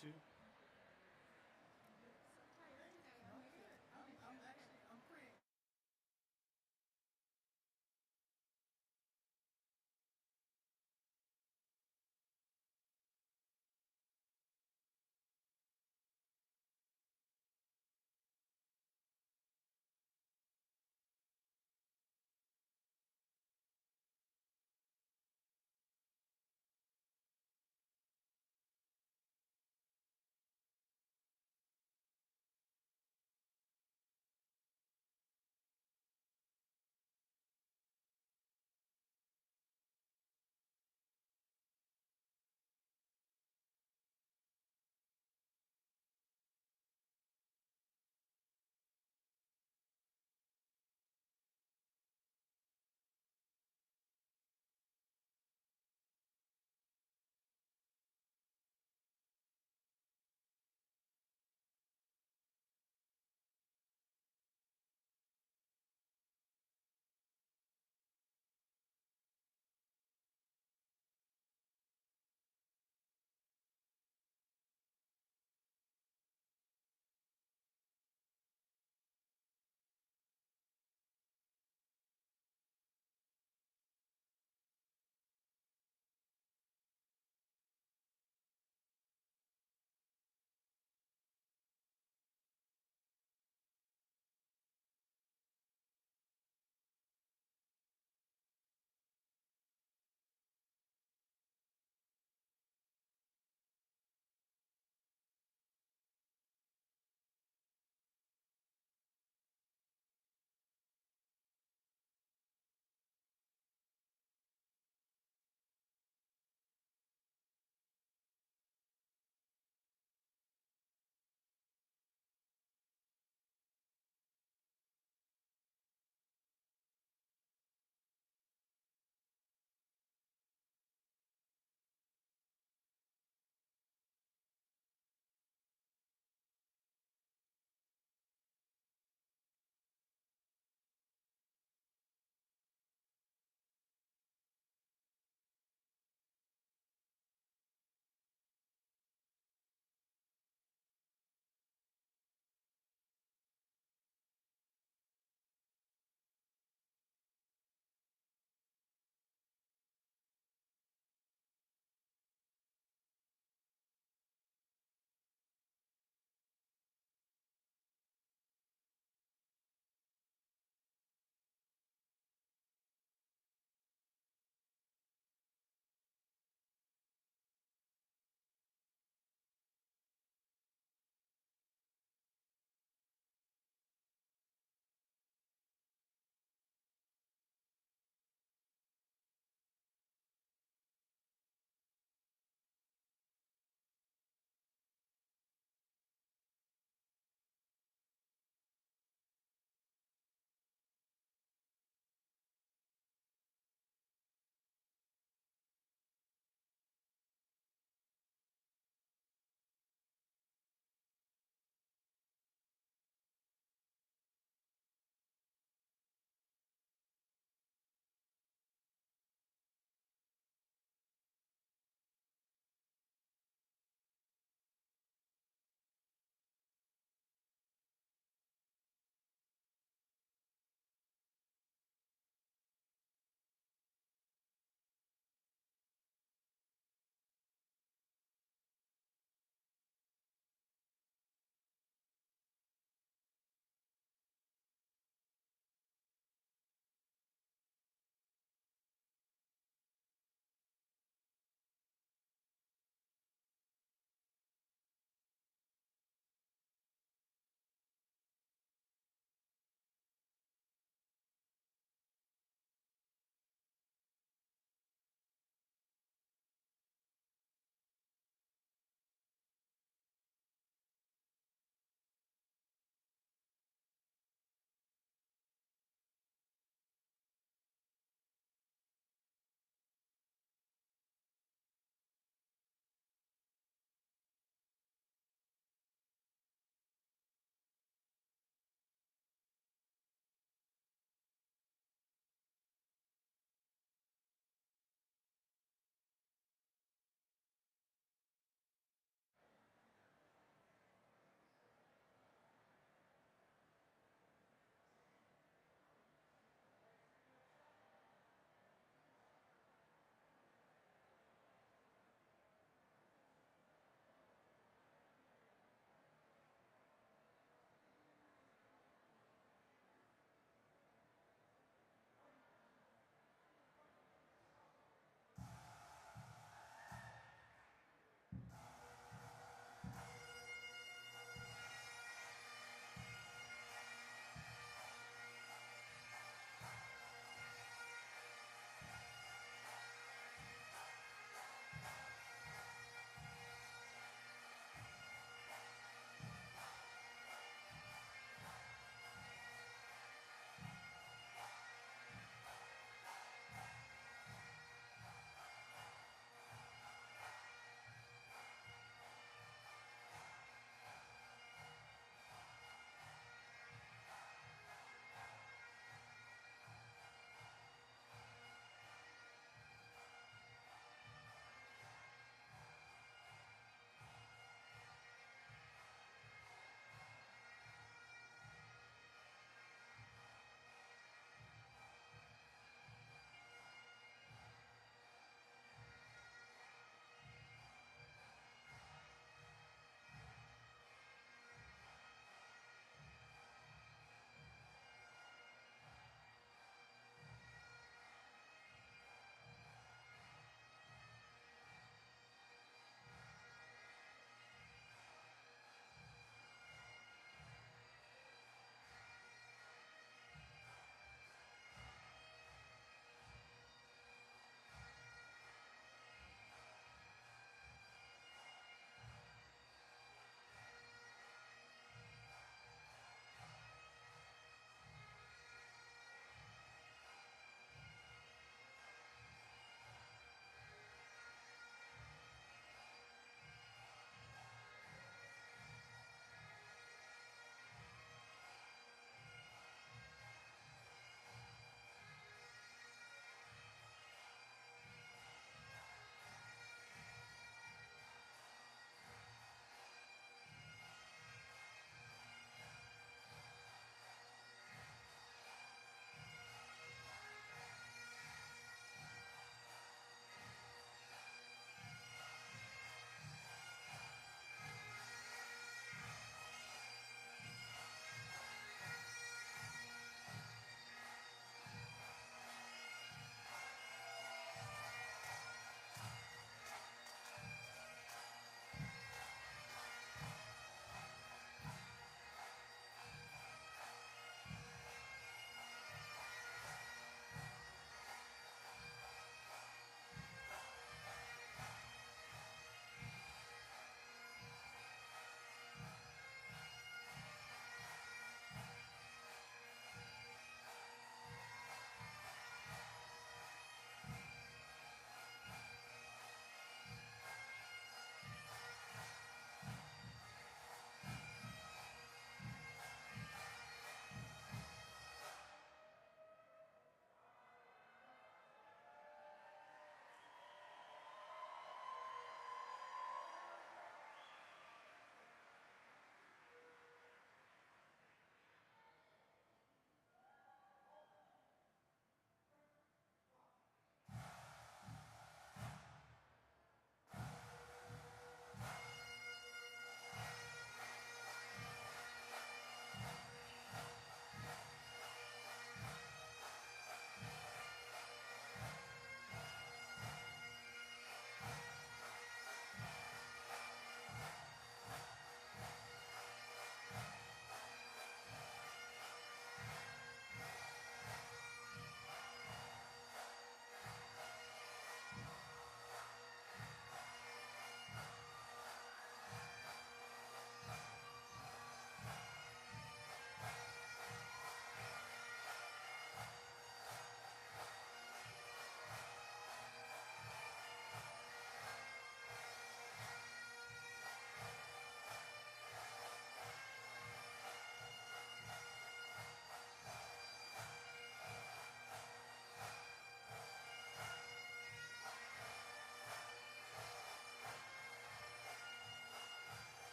too. I'm pretty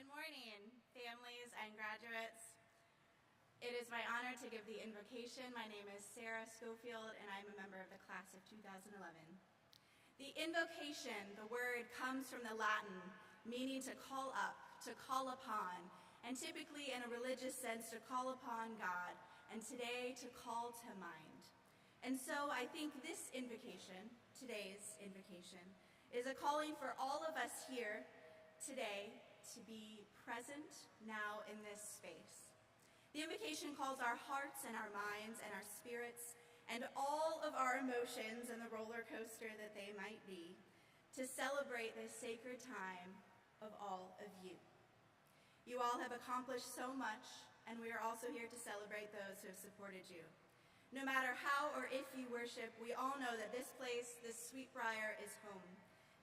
Good morning, families and graduates. It is my honor to give the invocation. My name is Sarah Schofield, and I'm a member of the class of 2011. The invocation, the word, comes from the Latin, meaning to call up, to call upon, and typically in a religious sense, to call upon God, and today to call to mind. And so I think this invocation, today's invocation, is a calling for all of us here today to be present now in this space. The invocation calls our hearts and our minds and our spirits and all of our emotions and the roller coaster that they might be to celebrate this sacred time of all of you. You all have accomplished so much, and we are also here to celebrate those who have supported you. No matter how or if you worship, we all know that this place, this sweet Briar, is home.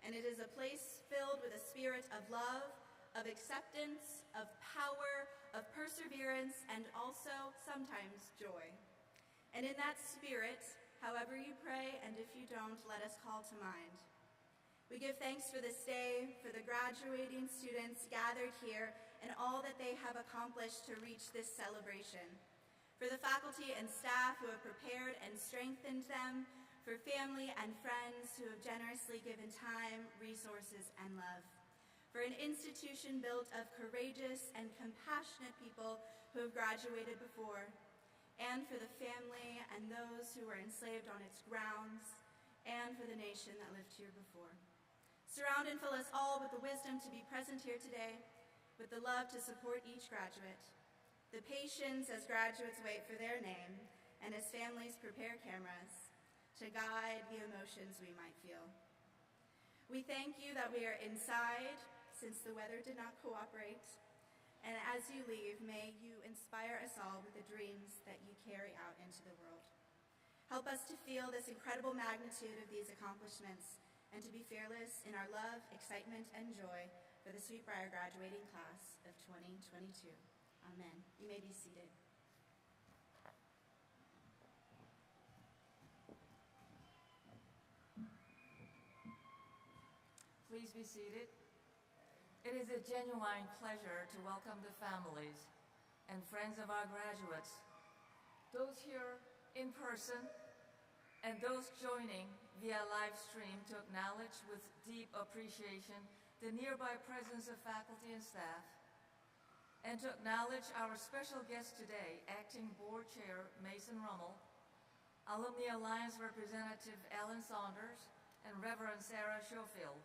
And it is a place filled with a spirit of love, of acceptance, of power, of perseverance, and also sometimes joy. And in that spirit, however you pray, and if you don't, let us call to mind. We give thanks for this day, for the graduating students gathered here, and all that they have accomplished to reach this celebration. For the faculty and staff who have prepared and strengthened them, for family and friends who have generously given time, resources, and love. For an institution built of courageous and compassionate people who have graduated before, and for the family and those who were enslaved on its grounds, and for the nation that lived here before. Surround and fill us all with the wisdom to be present here today, with the love to support each graduate, the patience as graduates wait for their name, and as families prepare cameras, to guide the emotions we might feel. We thank you that we are inside, since the weather did not cooperate, and as you leave, may you inspire us all with the dreams that you carry out into the world. Help us to feel this incredible magnitude of these accomplishments and to be fearless in our love, excitement, and joy for the Sweet Briar graduating class of 2022. Amen. You may be seated. Please be seated. It is a genuine pleasure to welcome the families and friends of our graduates, those here in person and those joining via live stream, to acknowledge with deep appreciation the nearby presence of faculty and staff, and to acknowledge our special guest today, Acting Board Chair Mason Rummel, Alumni Alliance Representative Alan Saunders, and Reverend Sarah Schofield,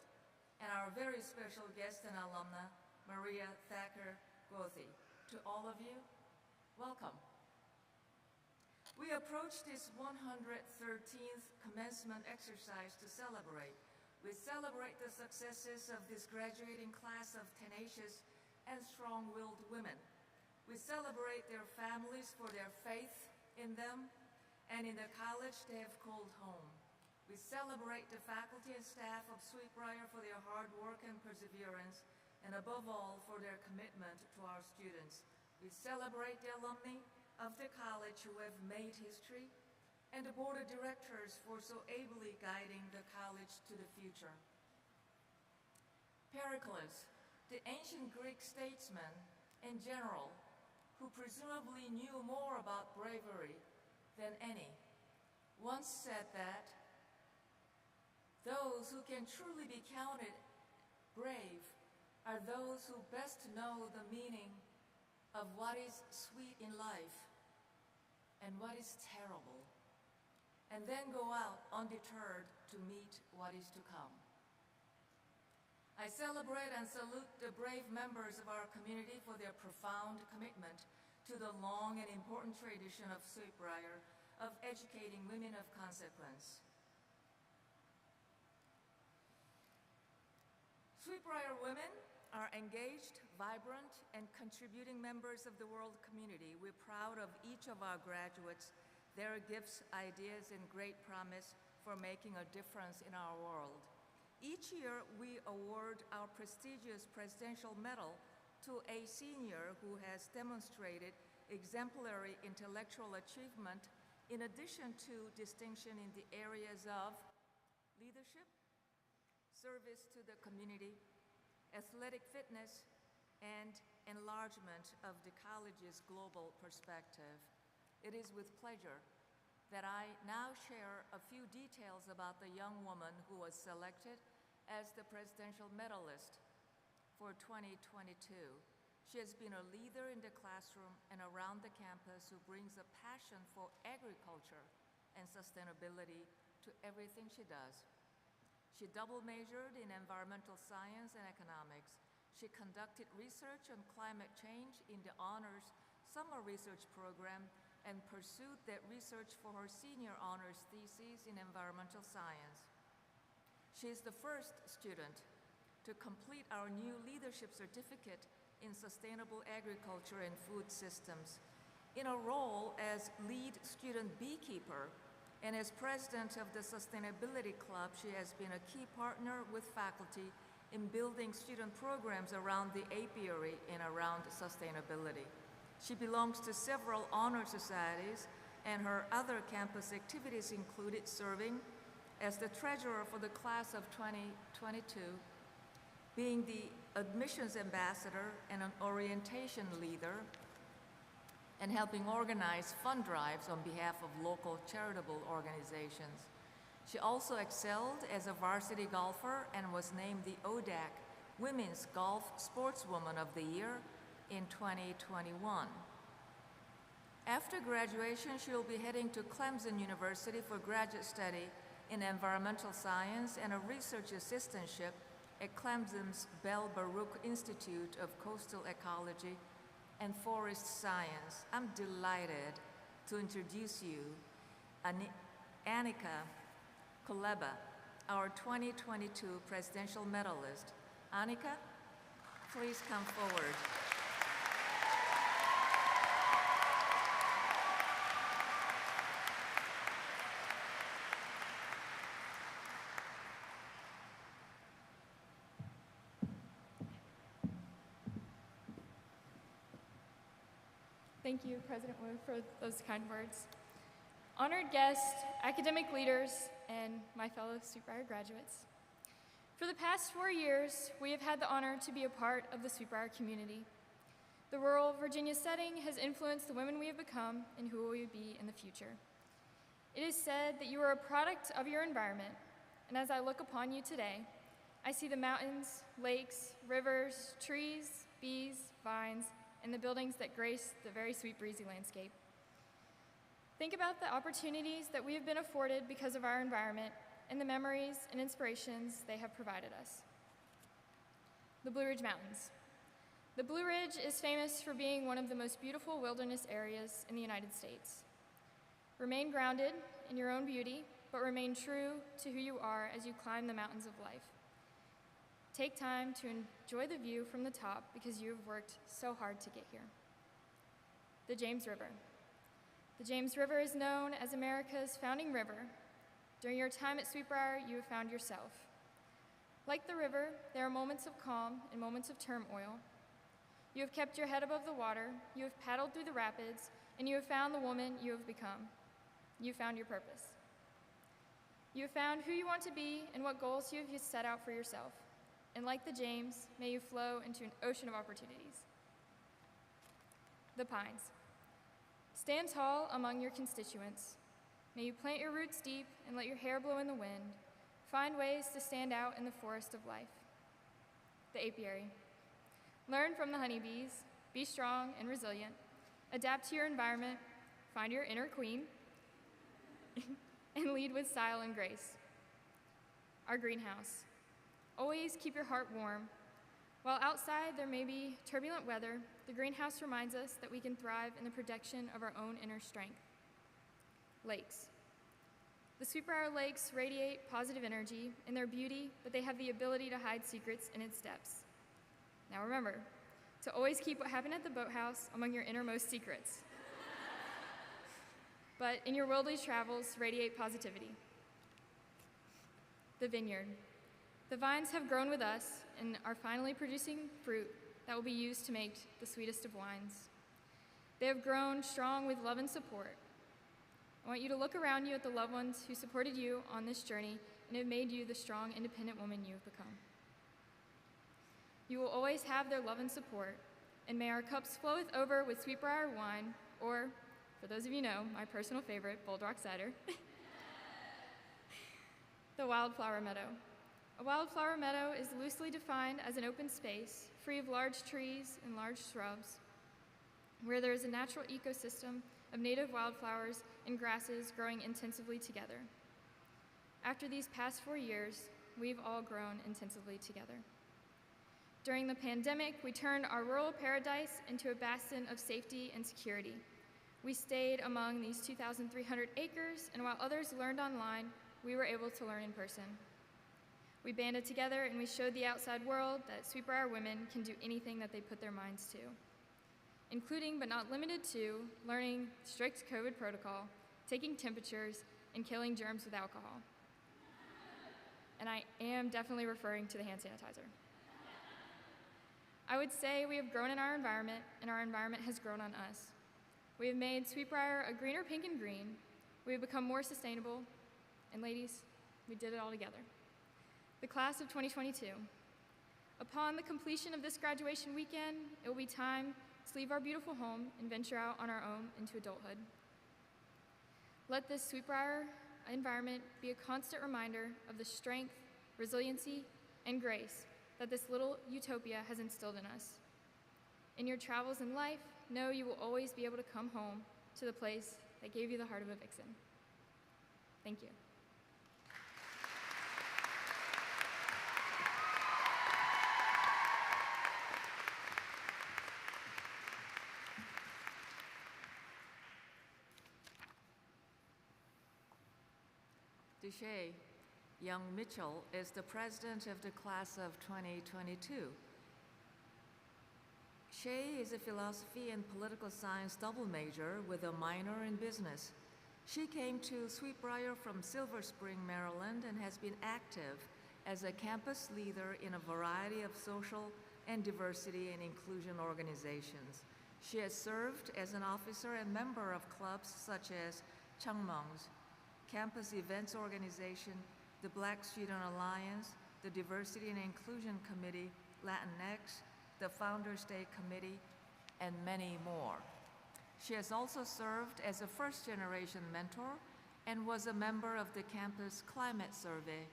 and our very special guest and alumna, Maria Thacker-Gothy. To all of you, welcome. We approach this 113th commencement exercise to celebrate. We celebrate the successes of this graduating class of tenacious and strong-willed women. We celebrate their families for their faith in them and in the college they have called home. We celebrate the faculty and staff of Sweet Briar for their hard work and perseverance, and above all, for their commitment to our students. We celebrate the alumni of the college who have made history, and the board of directors for so ably guiding the college to the future. Pericles, the ancient Greek statesman and general, who presumably knew more about bravery than any, once said that those who can truly be counted brave are those who best know the meaning of what is sweet in life and what is terrible, and then go out undeterred to meet what is to come. I celebrate and salute the brave members of our community for their profound commitment to the long and important tradition of Sweet Briar of educating women of consequence. Sweet Briar women are engaged, vibrant, and contributing members of the world community. We're proud of each of our graduates, their gifts, ideas, and great promise for making a difference in our world. Each year, we award our prestigious Presidential Medal to a senior who has demonstrated exemplary intellectual achievement in addition to distinction in the areas of leadership, service to the community, athletic fitness, and enlargement of the college's global perspective. It is with pleasure that I now share a few details about the young woman who was selected as the presidential medalist for 2022. She has been a leader in the classroom and around the campus who brings a passion for agriculture and sustainability to everything she does. She double majored in environmental science and economics. She conducted research on climate change in the honors summer research program and pursued that research for her senior honors thesis in environmental science. She is the first student to complete our new leadership certificate in sustainable agriculture and food systems. In a role as lead student beekeeper and as president of the Sustainability Club, she has been a key partner with faculty in building student programs around the apiary and around sustainability. She belongs to several honor societies, and her other campus activities included serving as the treasurer for the class of 2022, being the admissions ambassador and an orientation leader, and helping organize fund drives on behalf of local charitable organizations. She also excelled as a varsity golfer and was named the ODAC Women's Golf Sportswoman of the Year in 2021. After graduation, she will be heading to Clemson University for graduate study in environmental science and a research assistantship at Clemson's Bell Baruch Institute of Coastal Ecology and Forest Science. I'm delighted to introduce you Annika Kuleba, our 2022 presidential medalist. Annika, please come forward. Thank you, President Wu, for those kind words. Honored guests, academic leaders, and my fellow Sweet Briar graduates. For the past 4 years, we have had the honor to be a part of the Sweet Briar community. The rural Virginia setting has influenced the women we have become and who we will be in the future. It is said that you are a product of your environment, and as I look upon you today, I see the mountains, lakes, rivers, trees, bees, vines, and the buildings that grace the very sweet, breezy landscape. Think about the opportunities that we have been afforded because of our environment and the memories and inspirations they have provided us. The Blue Ridge Mountains. The Blue Ridge is famous for being one of the most beautiful wilderness areas in the United States. Remain grounded in your own beauty, but remain true to who you are as you climb the mountains of life. Take time to enjoy the view from the top because you have worked so hard to get here. The James River. The James River is known as America's founding river. During your time at Sweet Briar, you have found yourself. Like the river, there are moments of calm and moments of turmoil. You have kept your head above the water, you have paddled through the rapids, and you have found the woman you have become. You found your purpose. You have found who you want to be and what goals you have set out for yourself. And like the James, may you flow into an ocean of opportunities. The Pines. Stand tall among your constituents. May you plant your roots deep and let your hair blow in the wind. Find ways to stand out in the forest of life. The Apiary. Learn from the honeybees, be strong and resilient, adapt to your environment, find your inner queen, and lead with style and grace. Our greenhouse. Always keep your heart warm. While outside there may be turbulent weather, the greenhouse reminds us that we can thrive in the protection of our own inner strength. Lakes. The Sweet Briar lakes radiate positive energy in their beauty, but they have the ability to hide secrets in its depths. Now remember, to always keep what happened at the boathouse among your innermost secrets. But in your worldly travels, radiate positivity. The vineyard. The vines have grown with us and are finally producing fruit that will be used to make the sweetest of wines. They have grown strong with love and support. I want you to look around you at the loved ones who supported you on this journey and have made you the strong, independent woman you have become. You will always have their love and support, and may our cups floweth over with sweet Briar wine, or, for those of you know, my personal favorite, Bold Rock cider, the Wildflower Meadow. A wildflower meadow is loosely defined as an open space, free of large trees and large shrubs, where there is a natural ecosystem of native wildflowers and grasses growing intensively together. After these past 4 years, we've all grown intensively together. During the pandemic, we turned our rural paradise into a bastion of safety and security. We stayed among these 2,300 acres, and while others learned online, we were able to learn in person. We banded together and we showed the outside world that Sweet Briar women can do anything that they put their minds to, including but not limited to learning strict COVID protocol, taking temperatures, and killing germs with alcohol. And I am definitely referring to the hand sanitizer. I would say we have grown in our environment, and our environment has grown on us. We have made Sweet Briar a greener pink and green. We have become more sustainable, and ladies, we did it all together. The class of 2022. Upon the completion of this graduation weekend, it will be time to leave our beautiful home and venture out on our own into adulthood. Let this Sweet Briar environment be a constant reminder of the strength, resiliency, and grace that this little utopia has instilled in us. In your travels in life, know you will always be able to come home to the place that gave you the heart of a vixen. Thank you. Deshay Young Mitchell is the president of the class of 2022. Shay is a philosophy and political science double major with a minor in business. She came to Sweet Briar from Silver Spring, Maryland, and has been active as a campus leader in a variety of social and diversity and inclusion organizations. She has served as an officer and member of clubs such as Changmong's Campus Events Organization, the Black Student Alliance, the Diversity and Inclusion Committee, Latinx, the Founders Day Committee, and many more. She has also served as a first-generation mentor and was a member of the Campus Climate Survey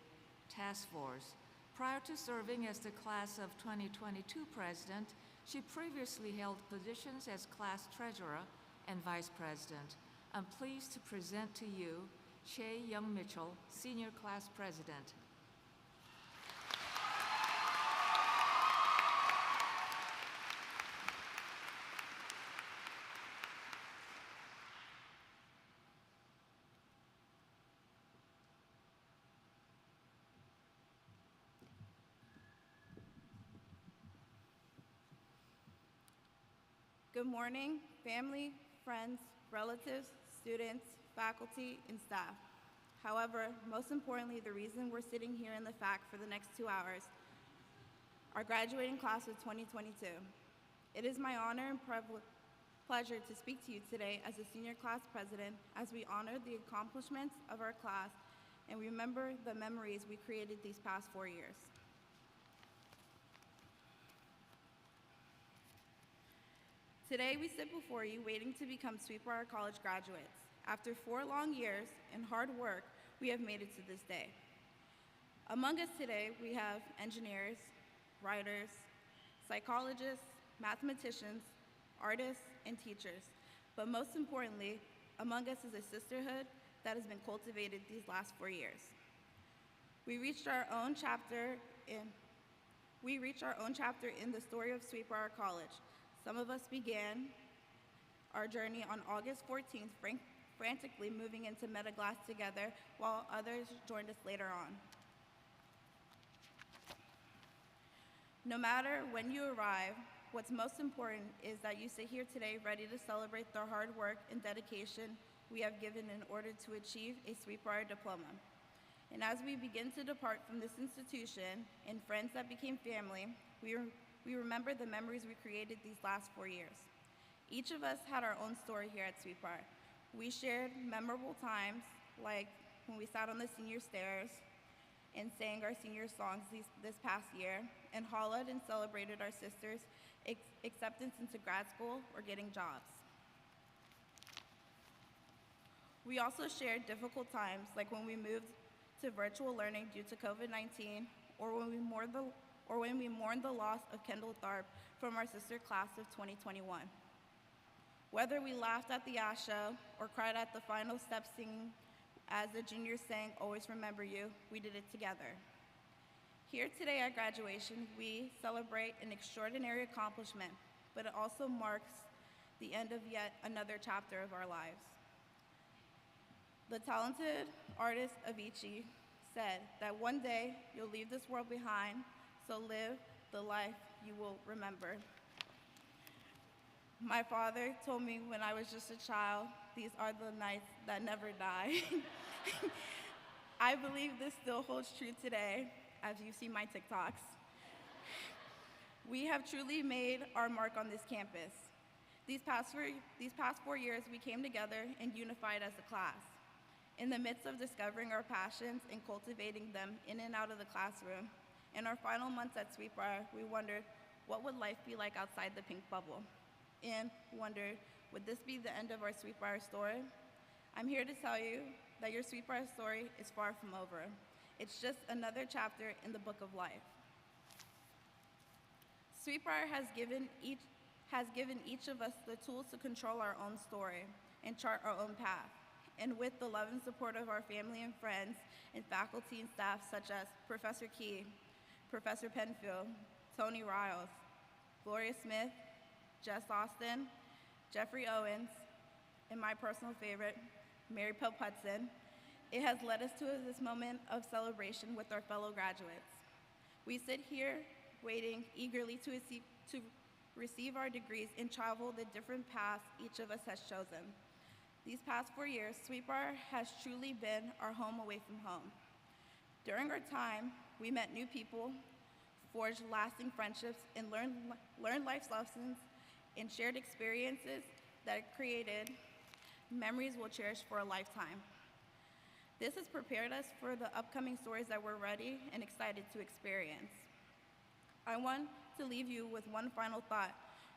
Task Force. Prior to serving as the class of 2022 president, she previously held positions as class treasurer and vice president. I'm pleased to present to you Shay Young Mitchell, Senior Class President. Good morning, family, friends, relatives, students, faculty, and staff. However, most importantly, the reason we're sitting here in the FAC for the next 2 hours, our graduating class of 2022. It is my honor and pleasure to speak to you today as a senior class president as we honor the accomplishments of our class and remember the memories we created these past 4 years. Today, we sit before you waiting to become Sweet Briar College graduates. After 4 long years and hard work, we have made it to this day. Among us today, we have engineers, writers, psychologists, mathematicians, artists, and teachers. But most importantly, among us is a sisterhood that has been cultivated these last 4 years. We reached our own chapter in the story of Sweet Briar College. Some of us began our journey on August 14th, frantically moving into Metaglass together, while others joined us later on. No matter when you arrive, what's most important is that you sit here today ready to celebrate the hard work and dedication we have given in order to achieve a Sweet Briar diploma. And as we begin to depart from this institution and friends that became family, we remember the memories we created these last 4 years. Each of us had our own story here at Sweet Briar. We shared memorable times, like when we sat on the senior stairs and sang our senior songs this past year, and hollowed and celebrated our sisters' acceptance into grad school or getting jobs. We also shared difficult times, like when we moved to virtual learning due to COVID-19, or when we mourned the loss of Kendall Tharp from our sister class of 2021. Whether we laughed at the Ash show or cried at the final step singing as the juniors sang Always Remember You, we did it together. Here today at graduation, we celebrate an extraordinary accomplishment, but it also marks the end of yet another chapter of our lives. The talented artist Avicii said that one day you'll leave this world behind, so live the life you will remember. My father told me when I was just a child, these are the nights that never die. I believe this still holds true today, as you see my TikToks. We have truly made our mark on this campus. These past 4 years, we came together and unified as a class. In the midst of discovering our passions and cultivating them in and out of the classroom, in our final months at Briar, we wondered, what would life be like outside the pink bubble? And wondered, would this be the end of our Briar story? I'm here to tell you that your Briar story is far from over. It's just another chapter in the book of life. Briar has given each of us the tools to control our own story and chart our own path. And with the love and support of our family and friends and faculty and staff such as Professor Key, Professor Penfield, Tony Riles, Gloria Smith, Jess Austin, Jeffrey Owens, and my personal favorite, Mary Pope Hudson, it has led us to this moment of celebration with our fellow graduates. We sit here waiting eagerly to receive our degrees and travel the different paths each of us has chosen. These past 4 years, Briar has truly been our home away from home. During our time, we met new people, forged lasting friendships, and learned life lessons and shared experiences that created memories we'll cherish for a lifetime. This has prepared us for the upcoming stories that we're ready and excited to experience. I want to leave you with one final thought.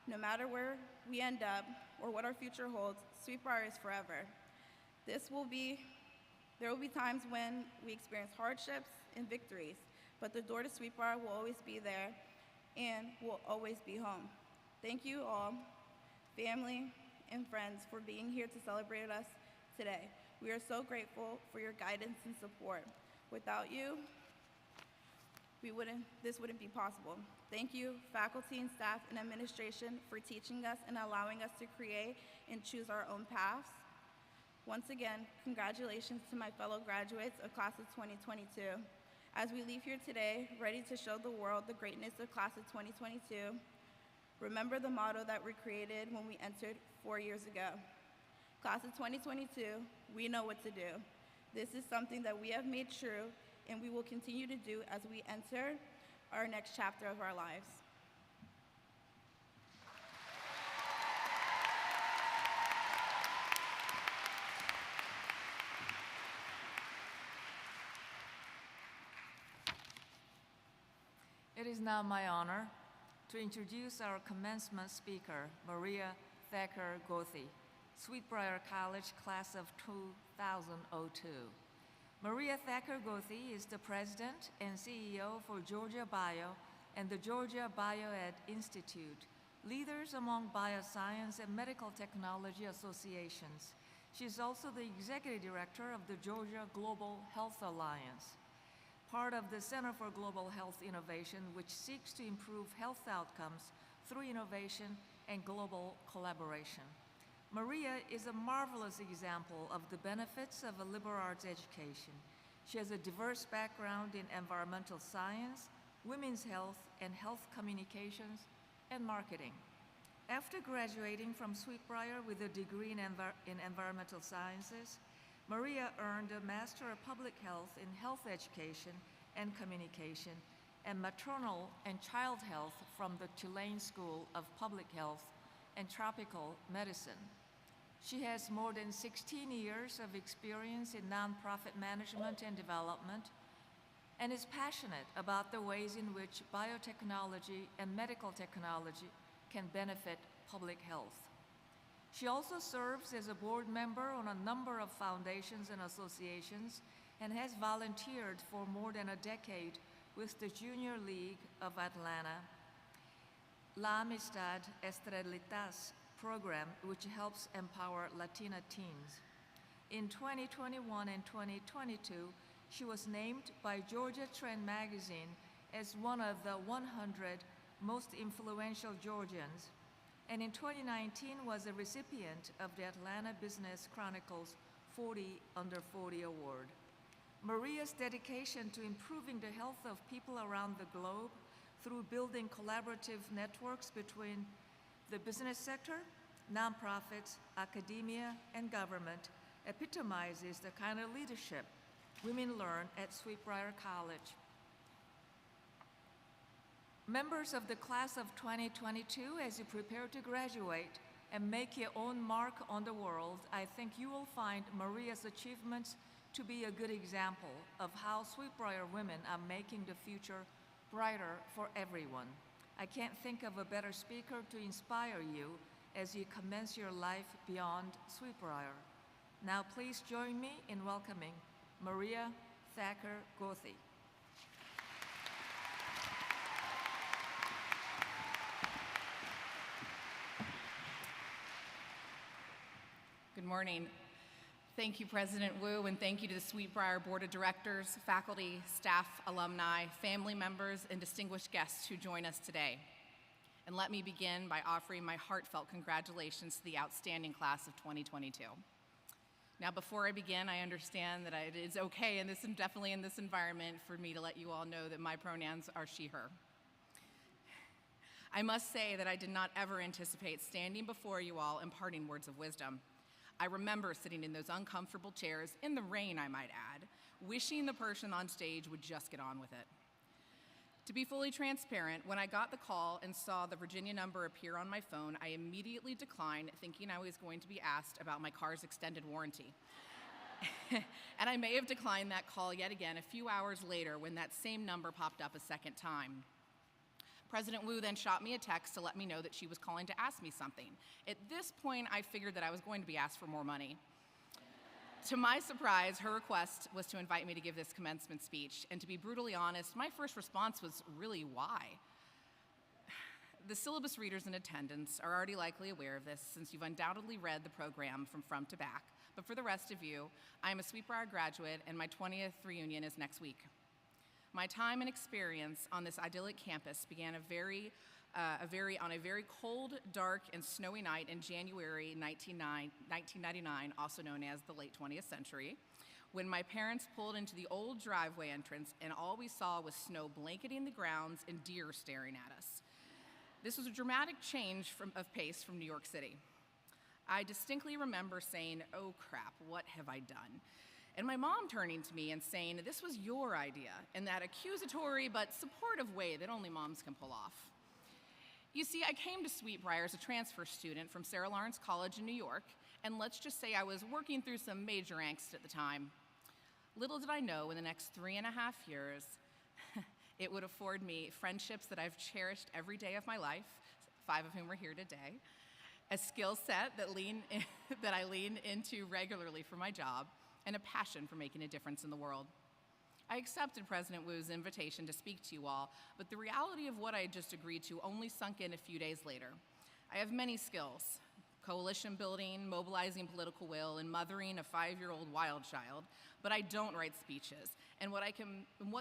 No matter where we end up or what our future holds, Briar is forever. There will be times when we experience hardships and victories, but the door to Briar will always be there and will always be home. Thank you all, family and friends, for being here to celebrate us today. We are so grateful for your guidance and support. Without you, this wouldn't be possible. Thank you, faculty and staff and administration, for teaching us and allowing us to create and choose our own paths. Once again, congratulations to my fellow graduates of class of 2022. As we leave here today, ready to show the world the greatness of class of 2022, remember the motto that we created when we entered 4 years ago. Class of 2022, we know what to do. This is something that we have made true and we will continue to do as we enter our next chapter of our lives. It is now my honor to introduce our commencement speaker, Maria Thacker-Gothi, Briar College class of 2002. Maria Thacker-Gothi is the president and CEO for Georgia Bio and the Georgia Bioed Institute, leaders among bioscience and medical technology associations. She is also the executive director of the Georgia Global Health Alliance, part of the Center for Global Health Innovation, which seeks to improve health outcomes through innovation and global collaboration. Maria is a marvelous example of the benefits of a liberal arts education. She has a diverse background in environmental science, women's health, and health communications and marketing. After graduating from Briar with a degree in environmental sciences, Maria earned a Master of Public Health in Health Education and Communication and Maternal and Child Health from the Tulane School of Public Health and Tropical Medicine. She has more than 16 years of experience in nonprofit management and development, and is passionate about the ways in which biotechnology and medical technology can benefit public health. She also serves as a board member on a number of foundations and associations and has volunteered for more than a decade with the Junior League of Atlanta, La Amistad Estrellitas program, which helps empower Latina teens. In 2021 and 2022, she was named by Georgia Trend magazine as one of the 100 most influential Georgians, and in 2019 was a recipient of the Atlanta Business Chronicle's 40 Under 40 Award. Maria's dedication to improving the health of people around the globe through building collaborative networks between the business sector, nonprofits, academia, and government epitomizes the kind of leadership women learn at Briar College. Members of the class of 2022, as you prepare to graduate and make your own mark on the world, I think you will find Maria's achievements to be a good example of how Briar women are making the future brighter for everyone. I can't think of a better speaker to inspire you as you commence your life beyond Briar. Now please join me in welcoming Maria Thacker Gothi. Good morning. Thank you, President Wu, and thank you to the Briar Board of Directors, faculty, staff, alumni, family members, and distinguished guests who join us today. And let me begin by offering my heartfelt congratulations to the outstanding class of 2022. Now, before I begin, I understand that it is okay, and definitely in this environment, for me to let you all know that my pronouns are she, her. I must say that I did not ever anticipate standing before you all imparting words of wisdom. I remember sitting in those uncomfortable chairs, in the rain I might add, wishing the person on stage would just get on with it. To be fully transparent, when I got the call and saw the Virginia number appear on my phone, I immediately declined, thinking I was going to be asked about my car's extended warranty. And I may have declined that call yet again a few hours later when that same number popped up a second time. President Wu then shot me a text to let me know that she was calling to ask me something. At this point, I figured that I was going to be asked for more money. To my surprise, her request was to invite me to give this commencement speech, and to be brutally honest, my first response was really, why? The syllabus readers in attendance are already likely aware of this, since you've undoubtedly read the program from front to back. But for the rest of you, I am a Briar graduate, and my 20th reunion is next week. My time and experience on this idyllic campus began on a very cold, dark, and snowy night in January 1999, also known as the late 20th century, when my parents pulled into the old driveway entrance and all we saw was snow blanketing the grounds and deer staring at us. This was a dramatic change of pace from New York City. I distinctly remember saying, "Oh crap, what have I done?" And my mom turning to me and saying, "This was your idea," in that accusatory but supportive way that only moms can pull off. You see, I came to Briar as a transfer student from Sarah Lawrence College in New York, and let's just say I was working through some major angst at the time. Little did I know in the next 3.5 years, it would afford me friendships that I've cherished every day of my life, 5 of whom are here today, a skill set that I lean into regularly for my job, and a passion for making a difference in the world. I accepted President Wu's invitation to speak to you all, but the reality of what I had just agreed to only sunk in a few days later. I have many skills: coalition building, mobilizing political will, and mothering a 5-year-old wild child, but I don't write speeches. And what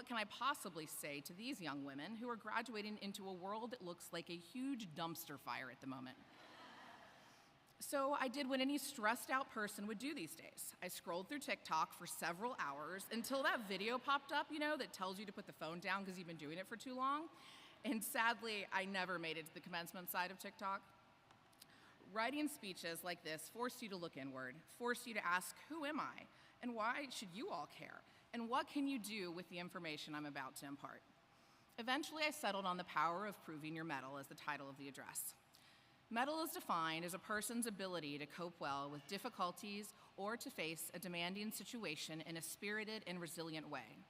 can I possibly say to these young women who are graduating into a world that looks like a huge dumpster fire at the moment? So I did what any stressed out person would do these days. I scrolled through TikTok for several hours until that video popped up, that tells you to put the phone down because you've been doing it for too long. And sadly, I never made it to the commencement side of TikTok. Writing speeches like this forced you to look inward, forced you to ask, who am I? And why should you all care? And what can you do with the information I'm about to impart? Eventually, I settled on the power of proving your mettle as the title of the address. Mettle is defined as a person's ability to cope well with difficulties or to face a demanding situation in a spirited and resilient way.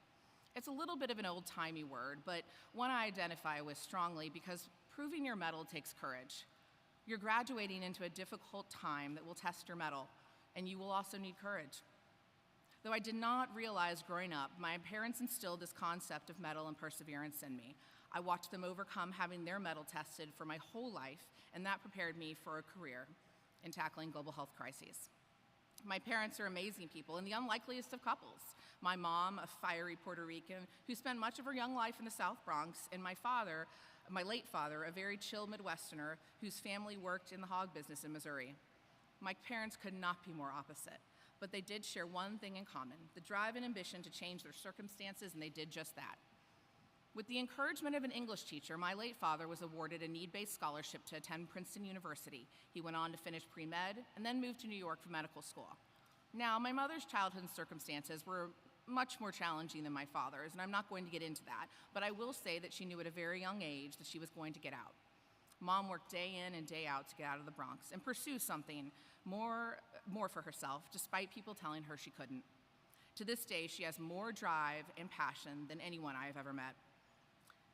It's a little bit of an old-timey word, but one I identify with strongly because proving your mettle takes courage. You're graduating into a difficult time that will test your mettle, and you will also need courage. Though I did not realize growing up, my parents instilled this concept of mettle and perseverance in me. I watched them overcome having their mettle tested for my whole life, and that prepared me for a career in tackling global health crises. My parents are amazing people and the unlikeliest of couples. My mom, a fiery Puerto Rican who spent much of her young life in the South Bronx, and my father, my late father, a very chill Midwesterner whose family worked in the hog business in Missouri. My parents could not be more opposite, but they did share one thing in common: the drive and ambition to change their circumstances, and they did just that. With the encouragement of an English teacher, my late father was awarded a need-based scholarship to attend Princeton University. He went on to finish pre-med and then moved to New York for medical school. Now, my mother's childhood circumstances were much more challenging than my father's, and I'm not going to get into that, but I will say that she knew at a very young age that she was going to get out. Mom worked day in and day out to get out of the Bronx and pursue something more for herself, despite people telling her she couldn't. To this day, she has more drive and passion than anyone I have ever met.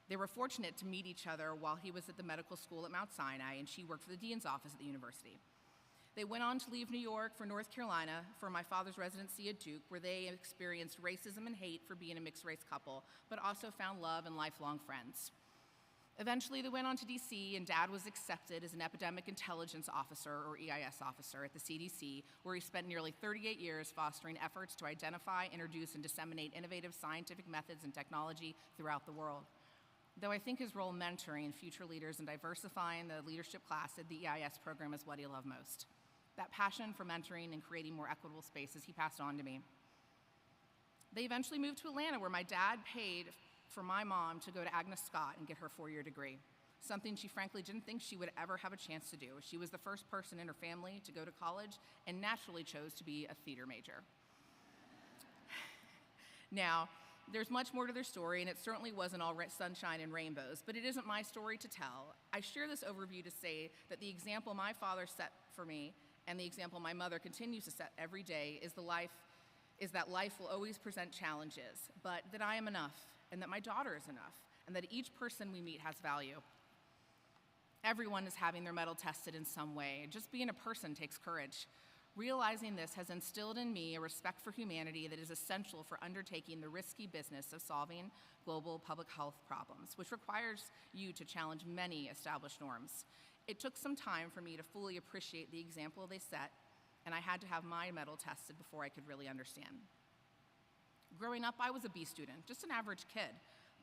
They were fortunate to meet each other while he was at the medical school at Mount Sinai and she worked for the dean's office at the university. They went on to leave New York for North Carolina for my father's residency at Duke, where they experienced racism and hate for being a mixed-race couple, but also found love and lifelong friends. Eventually, they went on to DC, and Dad was accepted as an epidemic intelligence officer, or EIS officer, at the CDC, where he spent nearly 38 years fostering efforts to identify, introduce, and disseminate innovative scientific methods and technology throughout the world. Though I think his role mentoring future leaders and diversifying the leadership class at the EIS program is what he loved most. That passion for mentoring and creating more equitable spaces he passed on to me. They eventually moved to Atlanta, where my dad paid for my mom to go to Agnes Scott and get her 4-year degree, something she frankly didn't think she would ever have a chance to do. She was the first person in her family to go to college and naturally chose to be a theater major. Now, there's much more to their story, and it certainly wasn't all sunshine and rainbows, but it isn't my story to tell. I share this overview to say that the example my father set for me and the example my mother continues to set every day is that life will always present challenges, but that I am enough, and that my daughter is enough, and that each person we meet has value. Everyone is having their mettle tested in some way. Just being a person takes courage. Realizing this has instilled in me a respect for humanity that is essential for undertaking the risky business of solving global public health problems, which requires you to challenge many established norms. It took some time for me to fully appreciate the example they set, and I had to have my mettle tested before I could really understand. Growing up, I was a B student, just an average kid,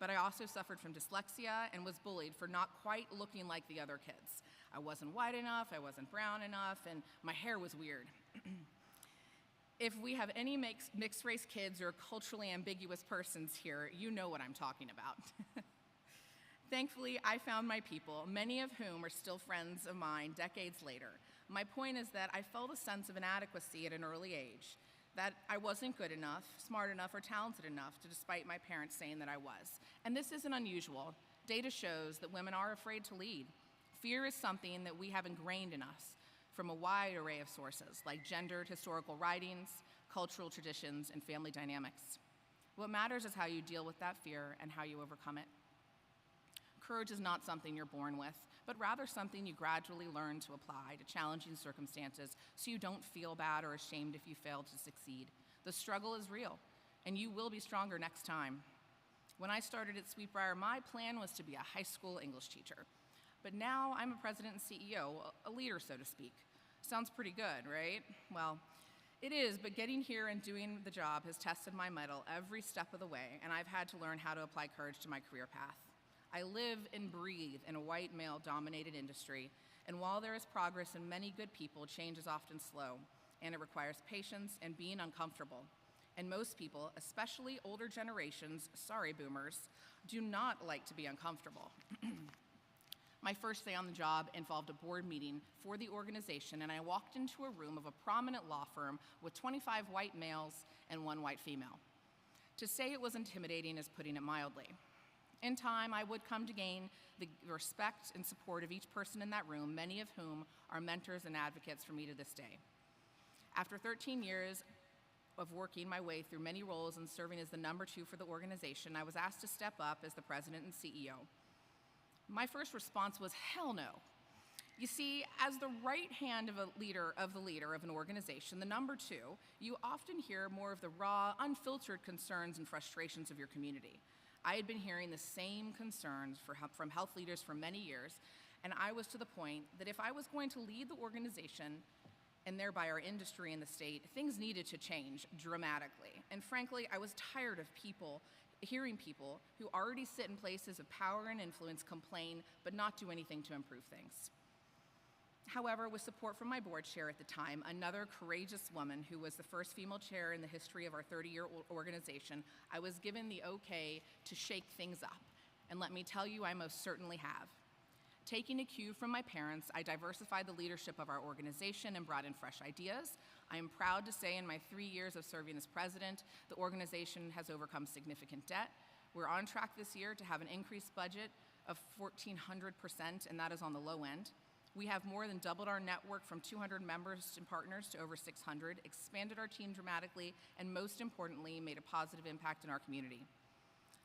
but I also suffered from dyslexia and was bullied for not quite looking like the other kids. I wasn't white enough, I wasn't brown enough, and my hair was weird. If we have any mixed race kids or culturally ambiguous persons here, you know what I'm talking about. Thankfully, I found my people, many of whom are still friends of mine decades later. My point is that I felt a sense of inadequacy at an early age, that I wasn't good enough, smart enough, or talented enough, despite my parents saying that I was. And this isn't unusual. Data shows that women are afraid to lead. Fear is something that we have ingrained in us from a wide array of sources, like gendered historical writings, cultural traditions, and family dynamics. What matters is how you deal with that fear and how you overcome it. Courage is not something you're born with, but rather something you gradually learn to apply to challenging circumstances so you don't feel bad or ashamed if you fail to succeed. The struggle is real, and you will be stronger next time. When I started at Briar, my plan was to be a high school English teacher. But now I'm a president and CEO, a leader, so to speak. Sounds pretty good, right? Well, it is, but getting here and doing the job has tested my mettle every step of the way, and I've had to learn how to apply courage to my career path. I live and breathe in a white male-dominated industry, and while there is progress in many good people, change is often slow, and it requires patience and being uncomfortable. And most people, especially older generations, sorry boomers, do not like to be uncomfortable. My first day on the job involved a board meeting for the organization, and I walked into a room of a prominent law firm with 25 white males and 1 white female. To say it was intimidating is putting it mildly. In time, I would come to gain the respect and support of each person in that room, many of whom are mentors and advocates for me to this day. After 13 years of working my way through many roles and serving as the number 2 for the organization, I was asked to step up as the president and CEO. My first response was, hell no. You see, as the right hand of the leader of an organization, the number 2, you often hear more of the raw, unfiltered concerns and frustrations of your community. I had been hearing the same concerns from health leaders for many years, and I was to the point that if I was going to lead the organization, and thereby our industry in the state, things needed to change dramatically. And frankly, I was tired of hearing people who already sit in places of power and influence complain, but not do anything to improve things. However, with support from my board chair at the time, another courageous woman who was the first female chair in the history of our 30-year organization, I was given the okay to shake things up. And let me tell you, I most certainly have. Taking a cue from my parents, I diversified the leadership of our organization and brought in fresh ideas. I am proud to say in my 3 years of serving as president, the organization has overcome significant debt. We're on track this year to have an increased budget of 1,400%, and that is on the low end. We have more than doubled our network from 200 members and partners to over 600, expanded our team dramatically, and most importantly, made a positive impact in our community.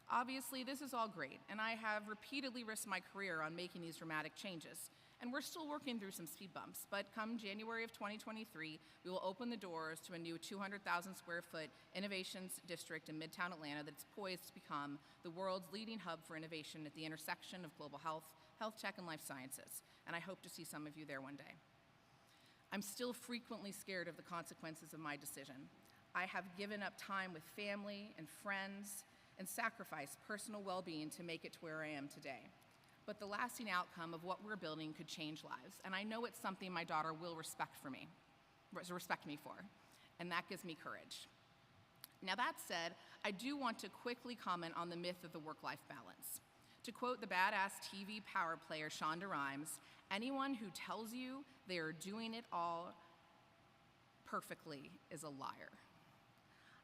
Obviously, this is all great, and I have repeatedly risked my career on making these dramatic changes. And we're still working through some speed bumps, but come January of 2023, we will open the doors to a new 200,000 square foot innovations district in Midtown Atlanta that's poised to become the world's leading hub for innovation at the intersection of global health, health tech, and life sciences. And I hope to see some of you there one day. I'm still frequently scared of the consequences of my decision. I have given up time with family and friends and sacrificed personal well-being to make it to where I am today. But the lasting outcome of what we're building could change lives, and I know it's something my daughter will respect me for, and that gives me courage. Now that said, I do want to quickly comment on the myth of the work-life balance. To quote the badass TV power player Shonda Rhimes, anyone who tells you they are doing it all perfectly is a liar.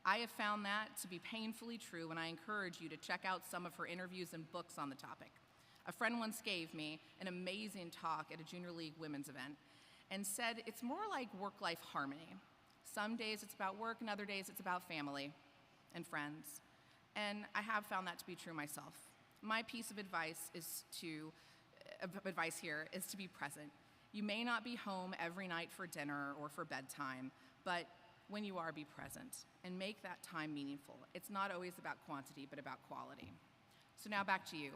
I have found that to be painfully true, and I encourage you to check out some of her interviews and books on the topic. A friend once gave me an amazing talk at a Junior League women's event and said it's more like work-life harmony. Some days it's about work, and other days it's about family and friends. And I have found that to be true myself. My piece of advice here is to be present. You may not be home every night for dinner or for bedtime, but when you are, be present and make that time meaningful. It's not always about quantity, but about quality. So now back to you.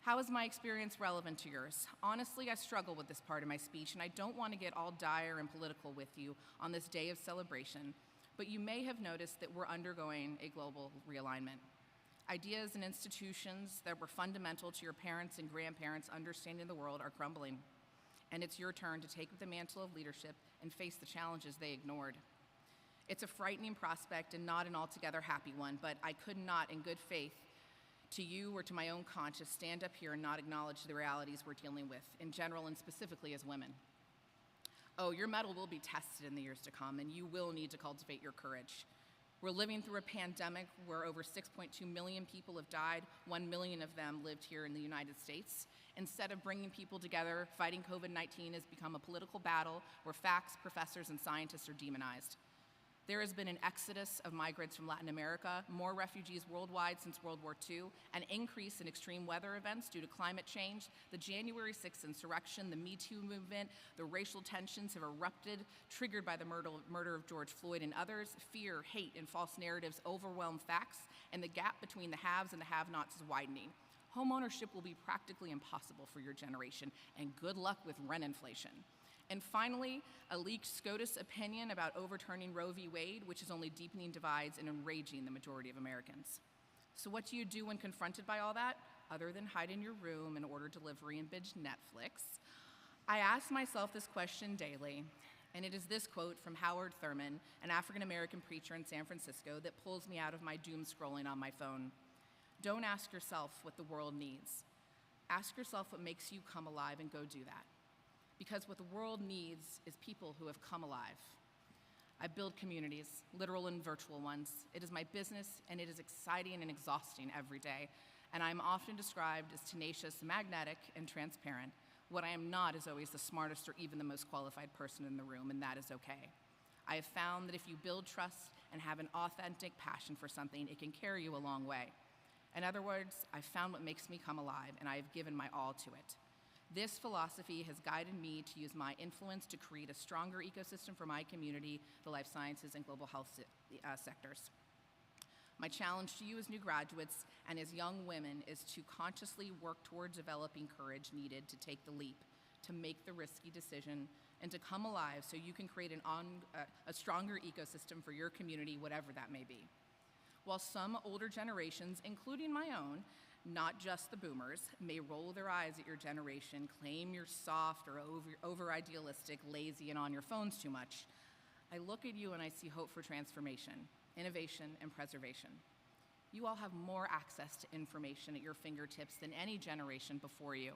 How is my experience relevant to yours? Honestly, I struggle with this part of my speech, and I don't want to get all dire and political with you on this day of celebration, but you may have noticed that we're undergoing a global realignment. Ideas and institutions that were fundamental to your parents' and grandparents' understanding of the world are crumbling, and it's your turn to take the mantle of leadership and face the challenges they ignored. It's a frightening prospect and not an altogether happy one, but I could not, in good faith, to you or to my own conscience, stand up here and not acknowledge the realities we're dealing with, in general and specifically as women. Oh, your mettle will be tested in the years to come, and you will need to cultivate your courage. We're living through a pandemic where over 6.2 million people have died. 1 million of them lived here in the United States. Instead of bringing people together, fighting COVID-19 has become a political battle where facts, professors, and scientists are demonized. There has been an exodus of migrants from Latin America, more refugees worldwide since World War II, an increase in extreme weather events due to climate change, the January 6th insurrection, the Me Too movement, the racial tensions have erupted, triggered by the murder of George Floyd and others. Fear, hate, and false narratives overwhelm facts, and the gap between the haves and the have-nots is widening. Homeownership will be practically impossible for your generation, and good luck with rent inflation. And finally, a leaked SCOTUS opinion about overturning Roe v. Wade, which is only deepening divides and enraging the majority of Americans. So what do you do when confronted by all that, other than hide in your room and order delivery and binge Netflix? I ask myself this question daily, and it is this quote from Howard Thurman, an African-American preacher in San Francisco, that pulls me out of my doom scrolling on my phone. Don't ask yourself what the world needs. Ask yourself what makes you come alive and go do that. Because what the world needs is people who have come alive. I build communities, literal and virtual ones. It is my business, and it is exciting and exhausting every day. And I'm often described as tenacious, magnetic, and transparent. What I am not is always the smartest or even the most qualified person in the room, and that is okay. I have found that if you build trust and have an authentic passion for something, it can carry you a long way. In other words, I've found what makes me come alive, and I have given my all to it. This philosophy has guided me to use my influence to create a stronger ecosystem for my community, the life sciences and global health sectors. My challenge to you as new graduates and as young women is to consciously work toward developing courage needed to take the leap, to make the risky decision, and to come alive so you can create a stronger ecosystem for your community, whatever that may be. While some older generations, including my own, not just the boomers, may roll their eyes at your generation, claim you're soft or over-idealistic, lazy, and on your phones too much, I look at you and I see hope for transformation, innovation, and preservation. You all have more access to information at your fingertips than any generation before you.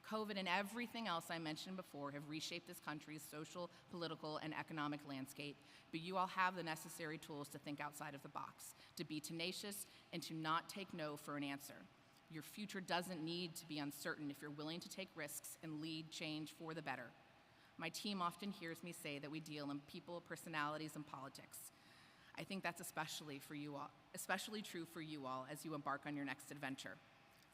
COVID and everything else I mentioned before have reshaped this country's social, political, and economic landscape, but you all have the necessary tools to think outside of the box, to be tenacious, and to not take no for an answer. Your future doesn't need to be uncertain if you're willing to take risks and lead change for the better. My team often hears me say that we deal in people, personalities, and politics. I think that's especially true for you all as you embark on your next adventure.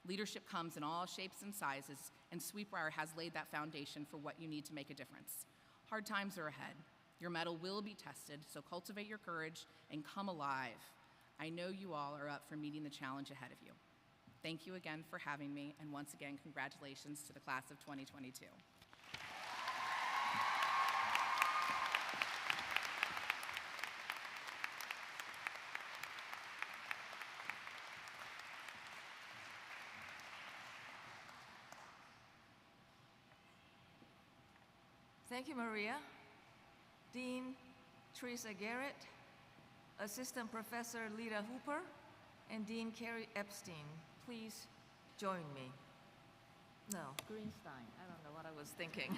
Leadership comes in all shapes and sizes, and Briar has laid that foundation for what you need to make a difference. Hard times are ahead. Your mettle will be tested, so cultivate your courage and come alive. I know you all are up for meeting the challenge ahead of you. Thank you again for having me, and once again, congratulations to the class of 2022. Thank you, Maria. Dean Teresa Garrett, Assistant Professor Lita Hooper, and Dean Carrie Epstein, please join me. No, Greenstein. I don't know what I was thinking.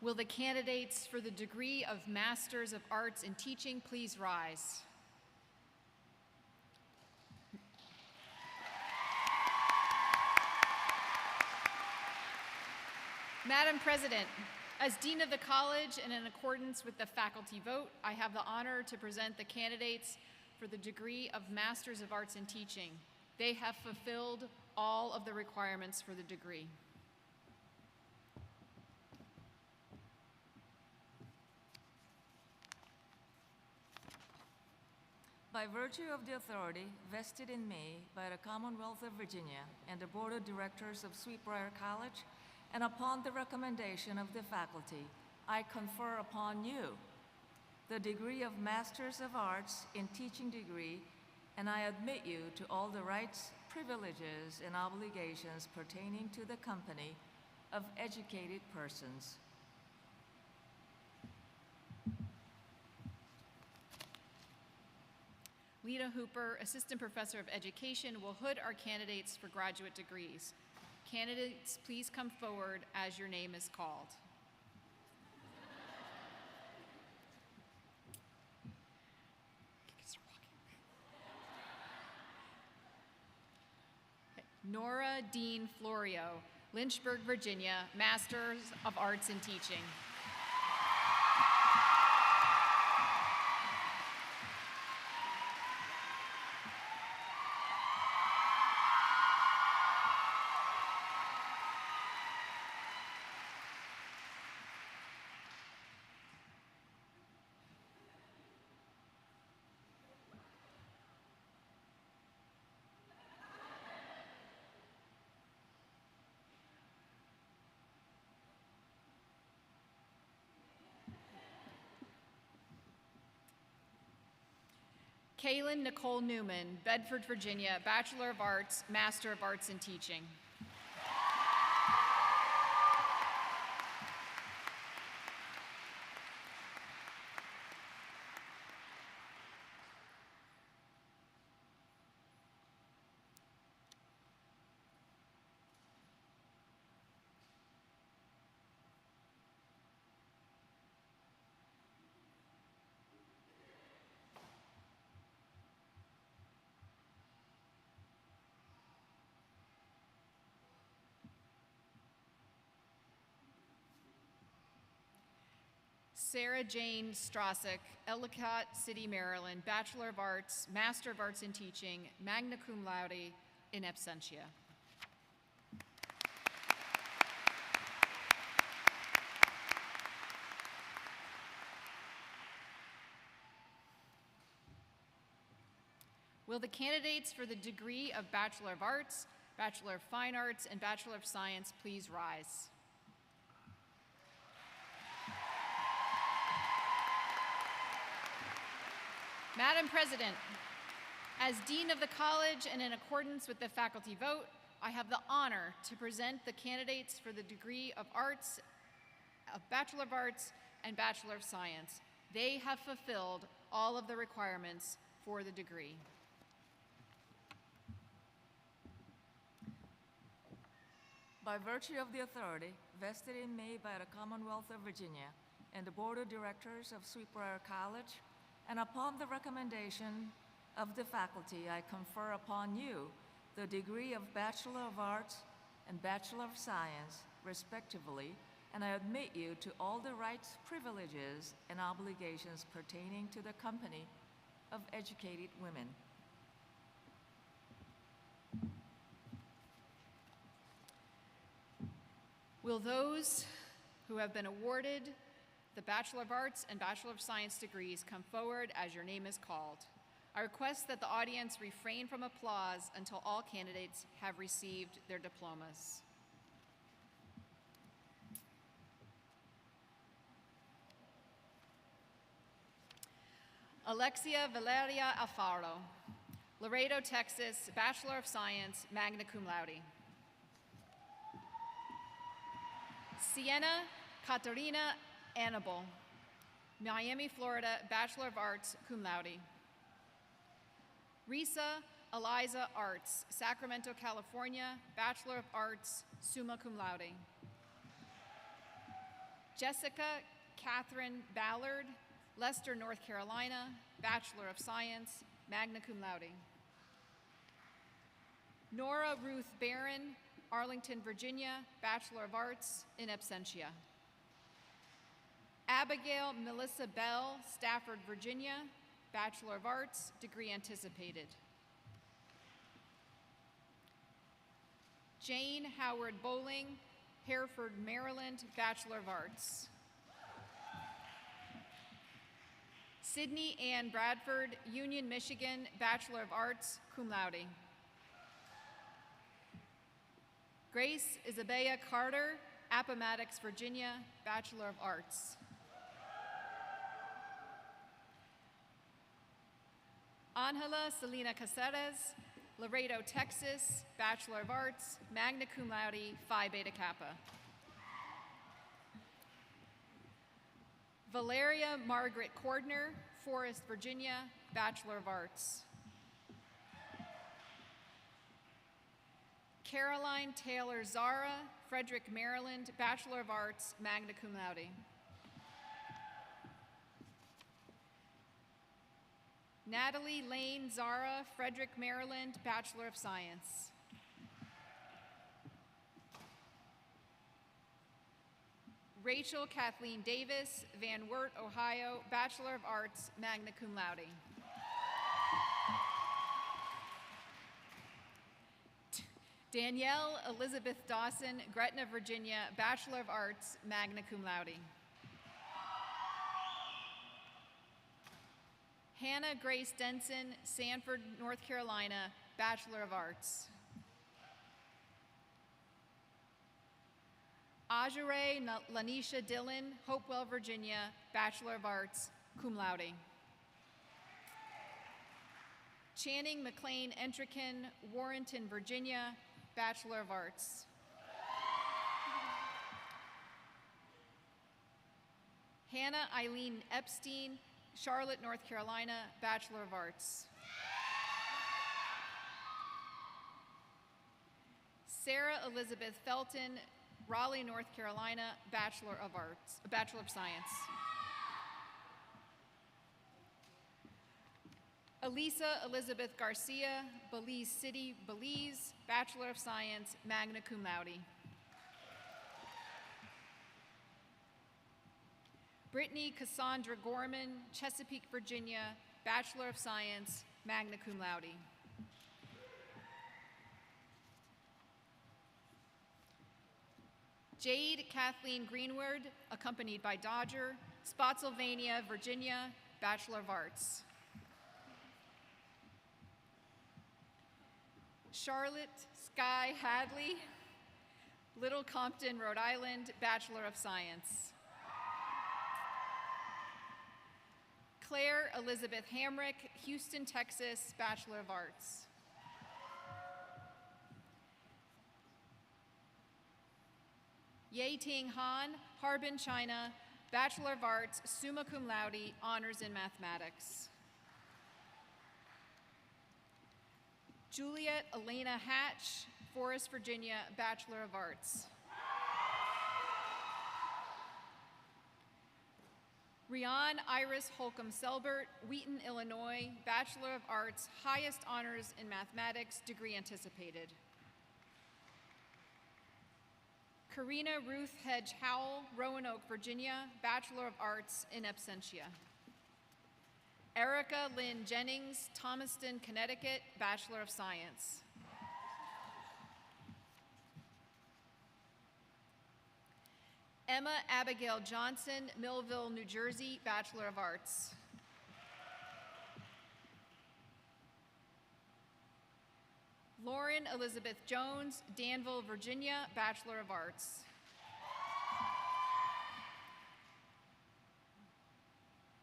Will the candidates for the degree of Masters of Arts in Teaching please rise? Madam President, as Dean of the College and in accordance with the faculty vote, I have the honor to present the candidates for the degree of Masters of Arts in Teaching. They have fulfilled all of the requirements for the degree. By virtue of the authority vested in me by the Commonwealth of Virginia and the Board of Directors of Briar College, and upon the recommendation of the faculty, I confer upon you the degree of Masters of Arts in Teaching degree, and I admit you to all the rights, privileges, and obligations pertaining to the company of educated persons. Lita Hooper, Assistant Professor of Education, will hood our candidates for graduate degrees. Candidates, please come forward as your name is called. Nora Dean Florio, Lynchburg, Virginia, Masters of Arts in Teaching. Kaylin Nicole Newman, Bedford, Virginia, Bachelor of Arts, Master of Arts in Teaching. Sarah Jane Strasick, Ellicott City, Maryland, Bachelor of Arts, Master of Arts in Teaching, magna cum laude, in absentia. Will the candidates for the degree of Bachelor of Arts, Bachelor of Fine Arts, and Bachelor of Science please rise? Madam President, as Dean of the College and in accordance with the faculty vote, I have the honor to present the candidates for the degree of Arts, of Bachelor of Arts, and Bachelor of Science. They have fulfilled all of the requirements for the degree. By virtue of the authority vested in me by the Commonwealth of Virginia and the Board of Directors of Briar College, and upon the recommendation of the faculty, I confer upon you the degree of Bachelor of Arts and Bachelor of Science, respectively, and I admit you to all the rights, privileges, and obligations pertaining to the company of educated women. Will those who have been awarded the Bachelor of Arts and Bachelor of Science degrees come forward as your name is called? I request that the audience refrain from applause until all candidates have received their diplomas. Alexia Valeria Alfaro, Laredo, Texas, Bachelor of Science, magna cum laude. Sienna Katarina Anibal, Miami, Florida, Bachelor of Arts, cum laude. Risa Eliza Arts, Sacramento, California, Bachelor of Arts, summa cum laude. Jessica Catherine Ballard, Leicester, North Carolina, Bachelor of Science, magna cum laude. Nora Ruth Barron, Arlington, Virginia, Bachelor of Arts, in absentia. Abigail Melissa Bell, Stafford, Virginia, Bachelor of Arts, degree anticipated. Jane Howard Bowling, Hereford, Maryland, Bachelor of Arts. Sydney Ann Bradford, Union, Michigan, Bachelor of Arts, cum laude. Grace Isabella Carter, Appomattox, Virginia, Bachelor of Arts. Angela Selena Caceres, Laredo, Texas, Bachelor of Arts, magna cum laude, Phi Beta Kappa. Valeria Margaret Cordner, Forest, Virginia, Bachelor of Arts. Caroline Taylor Zara, Frederick, Maryland, Bachelor of Arts, magna cum laude. Natalie Lane Zara, Frederick, Maryland, Bachelor of Science. Rachel Kathleen Davis, Van Wert, Ohio, Bachelor of Arts, magna cum laude. Danielle Elizabeth Dawson, Gretna, Virginia, Bachelor of Arts, magna cum laude. Hannah Grace Denson, Sanford, North Carolina, Bachelor of Arts. Ajare Lanisha Dillon, Hopewell, Virginia, Bachelor of Arts, cum laude. Channing McLean Entrican, Warrenton, Virginia, Bachelor of Arts. Hannah Eileen Epstein, Charlotte, North Carolina, Bachelor of Arts. Sarah Elizabeth Felton, Raleigh, North Carolina, Bachelor of Arts, Bachelor of Science. Elisa Elizabeth Garcia, Belize City, Belize, Bachelor of Science, magna cum laude. Brittany Cassandra Gorman, Chesapeake, Virginia, Bachelor of Science, magna cum laude. Jade Kathleen Greenwood, accompanied by Dodger, Spotsylvania, Virginia, Bachelor of Arts. Charlotte Sky Hadley, Little Compton, Rhode Island, Bachelor of Science. Claire Elizabeth Hamrick, Houston, Texas, Bachelor of Arts. Ye Ting Han, Harbin, China, Bachelor of Arts, summa cum laude, honors in mathematics. Juliet Elena Hatch, Forest, Virginia, Bachelor of Arts. Rian Iris Holcomb Selbert, Wheaton, Illinois, Bachelor of Arts, highest honors in mathematics, degree anticipated. Karina Ruth Hedge Howell, Roanoke, Virginia, Bachelor of Arts in absentia. Erica Lynn Jennings, Thomaston, Connecticut, Bachelor of Science. Emma Abigail Johnson, Millville, New Jersey, Bachelor of Arts. Lauren Elizabeth Jones, Danville, Virginia, Bachelor of Arts.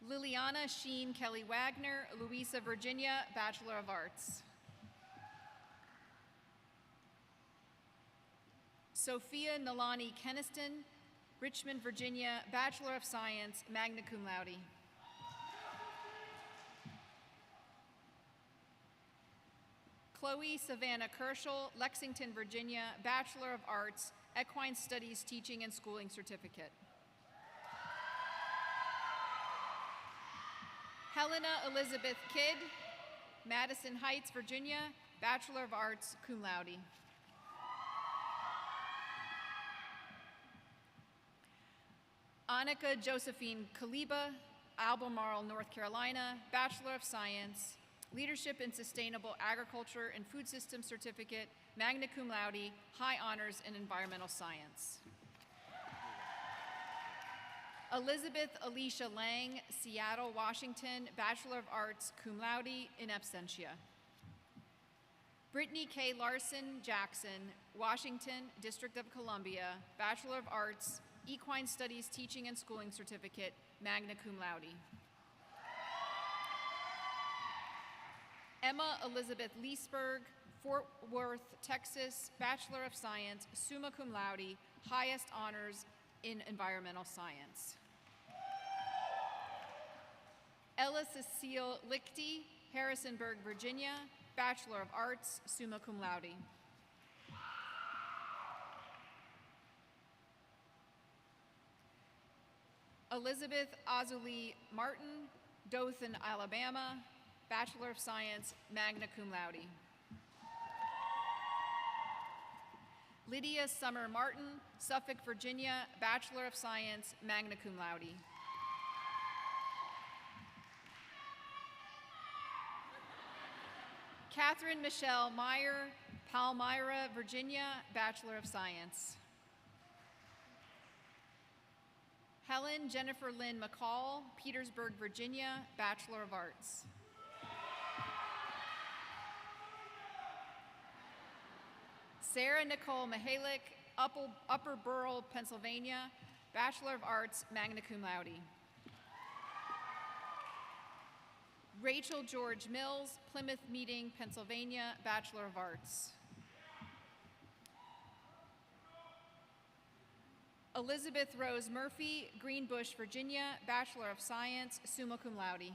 Liliana Sheen Kelly Wagner, Louisa, Virginia, Bachelor of Arts. Sophia Nalani Keniston, Richmond, Virginia, Bachelor of Science, magna cum laude. Chloe Savannah Kerschel, Lexington, Virginia, Bachelor of Arts, Equine Studies Teaching and Schooling Certificate. Helena Elizabeth Kidd, Madison Heights, Virginia, Bachelor of Arts, cum laude. Annika Josephine Kaliba, Albemarle, North Carolina, Bachelor of Science, Leadership in Sustainable Agriculture and Food Systems Certificate, magna cum laude, high honors in environmental science. Elizabeth Alicia Lang, Seattle, Washington, Bachelor of Arts, cum laude, in absentia. Brittany K. Larson Jackson, Washington, District of Columbia, Bachelor of Arts, Equine Studies Teaching and Schooling Certificate, magna cum laude. Emma Elizabeth Leesburg, Fort Worth, Texas, Bachelor of Science, summa cum laude, highest honors in environmental science. Ella Cecile Lichty, Harrisonburg, Virginia, Bachelor of Arts, summa cum laude. Elizabeth Azuli Martin, Dothan, Alabama, Bachelor of Science, magna cum laude. Lydia Summer Martin, Suffolk, Virginia, Bachelor of Science, magna cum laude. Catherine Michelle Meyer, Palmyra, Virginia, Bachelor of Science. Helen Jennifer Lynn McCall, Petersburg, Virginia, Bachelor of Arts. Sarah Nicole Mihalik, Upper Borough, Pennsylvania, Bachelor of Arts, magna cum laude. Rachel George Mills, Plymouth Meeting, Pennsylvania, Bachelor of Arts. Elizabeth Rose Murphy, Greenbush, Virginia, Bachelor of Science, summa cum laude.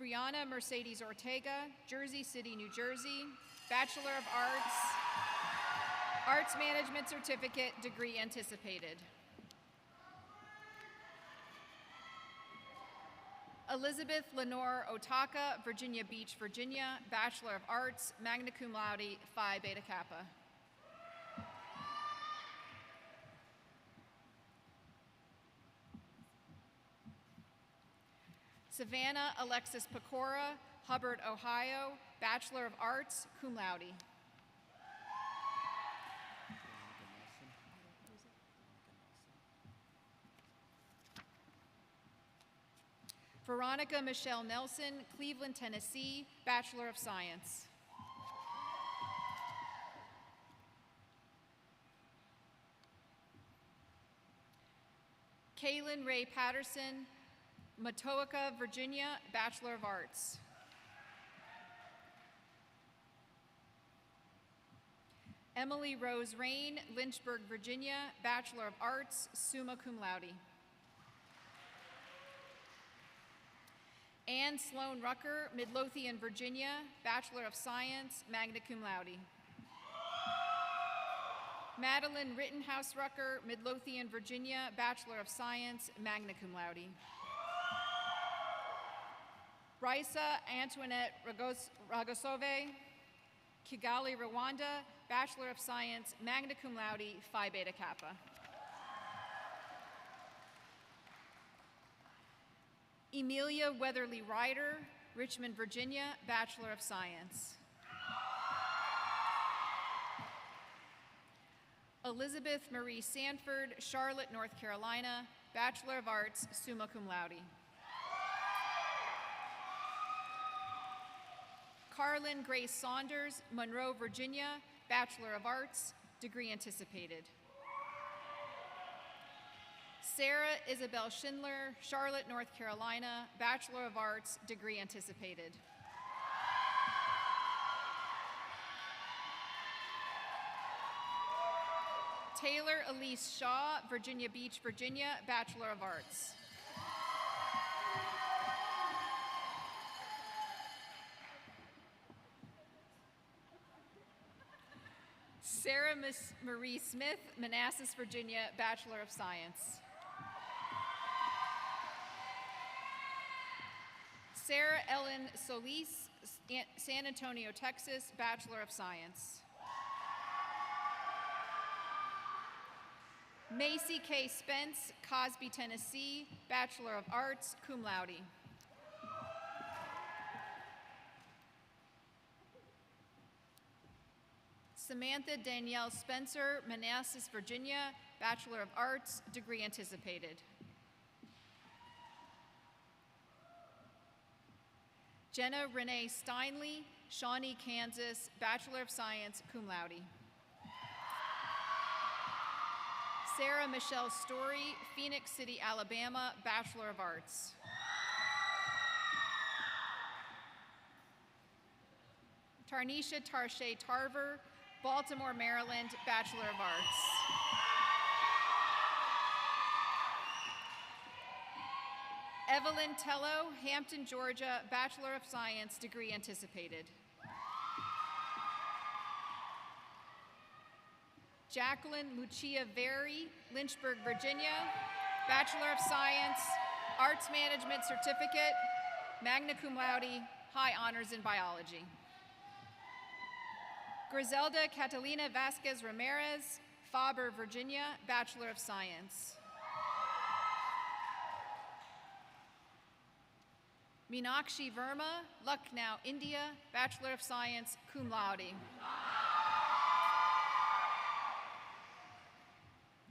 Brianna Mercedes Ortega, Jersey City, New Jersey, Bachelor of Arts, Arts Management Certificate, degree anticipated. Elizabeth Lenore Otaka, Virginia Beach, Virginia, Bachelor of Arts, magna cum laude, Phi Beta Kappa. Savannah Alexis Pecora, Hubbard, Ohio, Bachelor of Arts, cum laude. Veronica Michelle Nelson, Cleveland, Tennessee, Bachelor of Science. Kaylin Ray Patterson, Matoaka, Virginia, Bachelor of Arts. Emily Rose Rain, Lynchburg, Virginia, Bachelor of Arts, summa cum laude. Anne Sloan Rucker, Midlothian, Virginia, Bachelor of Science, magna cum laude. Madeline Rittenhouse Rucker, Midlothian, Virginia, Bachelor of Science, magna cum laude. Raisa Antoinette Ragosove, Kigali, Rwanda, Bachelor of Science, magna cum laude, Phi Beta Kappa. Emilia Weatherly Ryder, Richmond, Virginia, Bachelor of Science. Elizabeth Marie Sanford, Charlotte, North Carolina, Bachelor of Arts, summa cum laude. Carlin Grace Saunders, Monroe, Virginia, Bachelor of Arts, degree anticipated. Sarah Isabel Schindler, Charlotte, North Carolina, Bachelor of Arts, degree anticipated. Taylor Elise Shaw, Virginia Beach, Virginia, Bachelor of Arts. Sarah Marie Smith, Manassas, Virginia, Bachelor of Science. Sarah Ellen Solis, San Antonio, Texas, Bachelor of Science. Macy K. Spence, Cosby, Tennessee, Bachelor of Arts, cum laude. Samantha Danielle Spencer, Manassas, Virginia, Bachelor of Arts, degree anticipated. Jenna Renee Steinley, Shawnee, Kansas, Bachelor of Science, cum laude. Sarah Michelle Story, Phoenix City, Alabama, Bachelor of Arts. Tarnisha Tarshay Tarver, Baltimore, Maryland, Bachelor of Arts. Evelyn Tello, Hampton, Georgia, Bachelor of Science, degree anticipated. Jacqueline Lucia Very, Lynchburg, Virginia, Bachelor of Science, Arts Management Certificate, magna cum laude, high honors in biology. Griselda Catalina Vasquez Ramirez, Faber, Virginia, Bachelor of Science. Meenakshi Verma, Lucknow, India, Bachelor of Science, cum laude.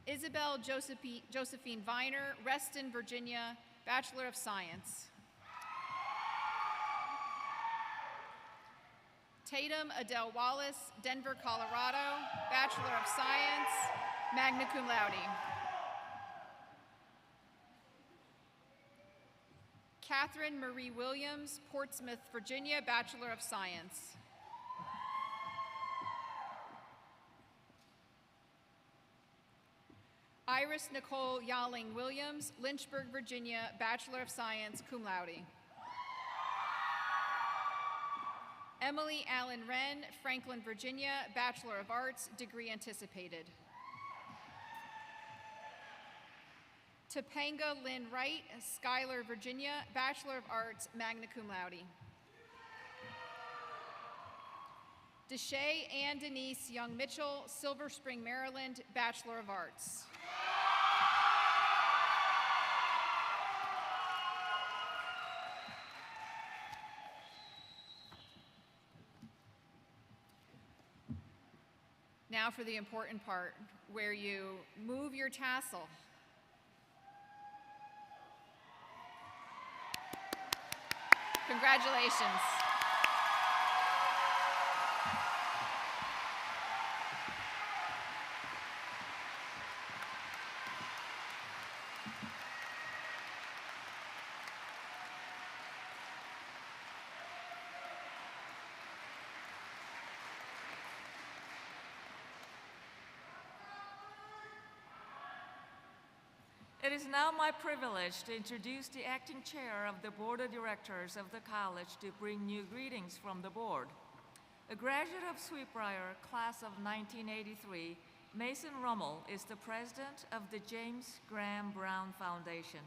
Isabel Josephine Viner, Reston, Virginia, Bachelor of Science. Tatum Adele Wallace, Denver, Colorado, Bachelor of Science, magna cum laude. Catherine Marie Williams, Portsmouth, Virginia, Bachelor of Science. Iris Nicole Yawling Williams, Lynchburg, Virginia, Bachelor of Science, cum laude. Emily Allen Wren, Franklin, Virginia, Bachelor of Arts, degree anticipated. Topanga Lynn Wright, Schuyler, Virginia, Bachelor of Arts, magna cum laude. Deshae Ann Denise Young Mitchell, Silver Spring, Maryland, Bachelor of Arts. now for the important part, where you move your tassel. Congratulations. It is now my privilege to introduce the acting chair of the Board of Directors of the college to bring you greetings from the board. A graduate of Sweetbriar, class of 1983, Mason Rummel is the president of the James Graham Brown Foundation.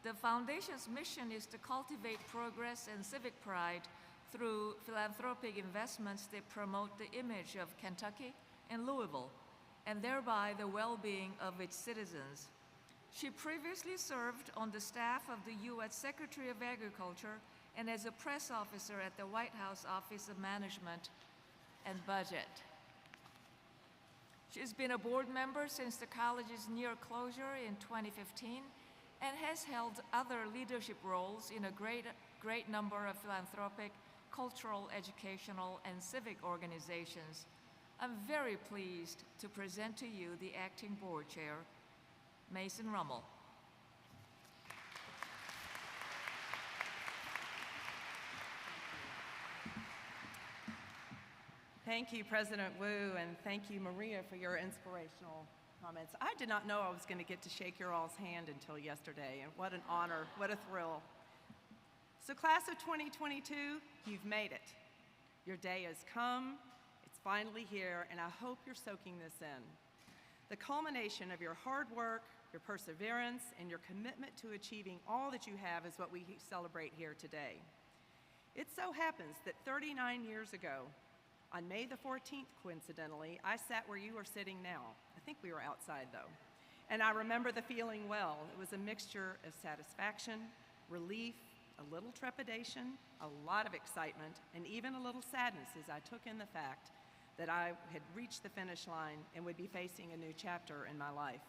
The foundation's mission is to cultivate progress and civic pride through philanthropic investments that promote the image of Kentucky and Louisville, and thereby the well-being of its citizens. She previously served on the staff of the U.S. Secretary of Agriculture and as a press officer at the White House Office of Management and Budget. She's been a board member since the college's near closure in 2015 and has held other leadership roles in a great number of philanthropic, cultural, educational, and civic organizations. I'm very pleased to present to you the acting board chair, Mason Rummel. Thank you, President Wu, and thank you, Maria, for your inspirational comments. I did not know I was going to get to shake your all's hand until yesterday, and what an honor, what a thrill. So class of 2022, you've made it. Your day has come, it's finally here, and I hope you're soaking this in. The culmination of your hard work, your perseverance, and your commitment to achieving all that you have is what we celebrate here today. It so happens that 39 years ago, on May the 14th, coincidentally, I sat where you are sitting now. I think we were outside though. And I remember the feeling well. It was a mixture of satisfaction, relief, a little trepidation, a lot of excitement, and even a little sadness as I took in the fact that I had reached the finish line and would be facing a new chapter in my life.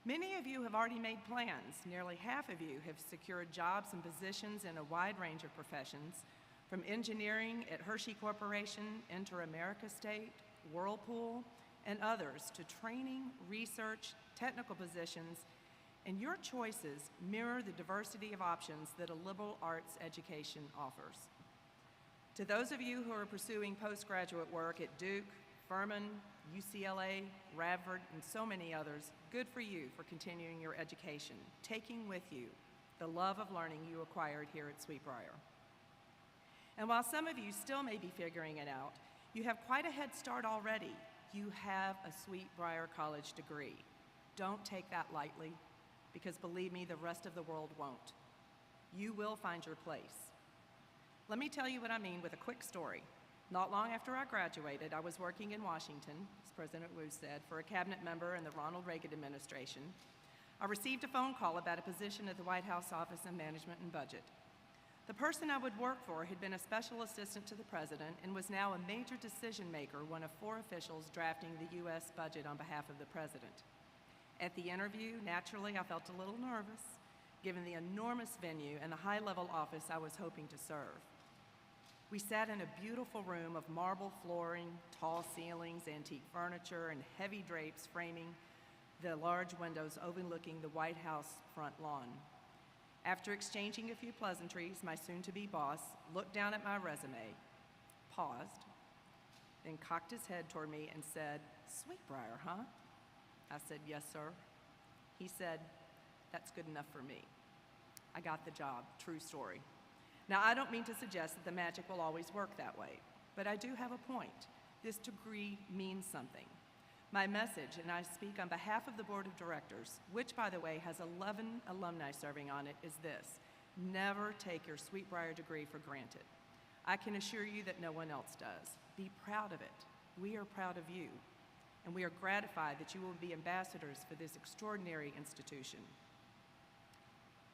Many of you have already made plans. Nearly half of you have secured jobs and positions in a wide range of professions, from engineering at Hershey Corporation, Inter-America State, Whirlpool, and others, to training, research, technical positions, and your choices mirror the diversity of options that a liberal arts education offers. To those of you who are pursuing postgraduate work at Duke, Furman, UCLA, Radford, and so many others, good for you for continuing your education, taking with you the love of learning you acquired here at Sweetbriar. And while some of you still may be figuring it out, you have quite a head start already. You have a Sweetbriar College degree. Don't take that lightly, because believe me, the rest of the world won't. You will find your place. Let me tell you what I mean with a quick story. Not long after I graduated, I was working in Washington, as President Wu said, for a cabinet member in the Ronald Reagan administration. I received a phone call about a position at the White House Office of Management and Budget. The person I would work for had been a special assistant to the president and was now a major decision maker, one of 4 officials drafting the U.S. budget on behalf of the president. At the interview, naturally, I felt a little nervous, given the enormous venue and the high-level office I was hoping to serve. We sat in a beautiful room of marble flooring, tall ceilings, antique furniture, and heavy drapes framing the large windows overlooking the White House front lawn. After exchanging a few pleasantries, my soon-to-be boss looked down at my resume, paused, then cocked his head toward me and said, "Sweetbriar, huh?" I said, "Yes, sir." He said, "That's good enough for me." I got the job, true story. Now, I don't mean to suggest that the magic will always work that way, but I do have a point. This degree means something. My message, and I speak on behalf of the Board of Directors, which, by the way, has 11 alumni serving on it, is this: never take your Sweetbriar degree for granted. I can assure you that no one else does. Be proud of it. We are proud of you, and we are gratified that you will be ambassadors for this extraordinary institution.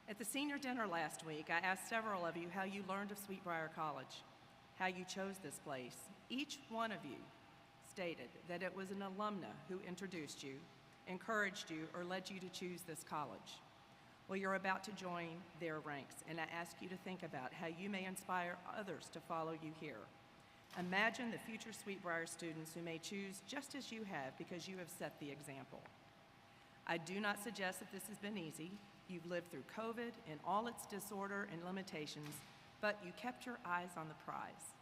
At the senior dinner last week, I asked several of you how you learned of Sweetbriar College, how you chose this place. Each one of you stated that it was an alumna who introduced you, encouraged you, or led you to choose this college. Well, you're about to join their ranks, and I ask you to think about how you may inspire others to follow you here. Imagine the future Sweet Briar students who may choose just as you have because you have set the example. I do not suggest that this has been easy. You've lived through COVID and all its disorder and limitations, but you kept your eyes on the prize.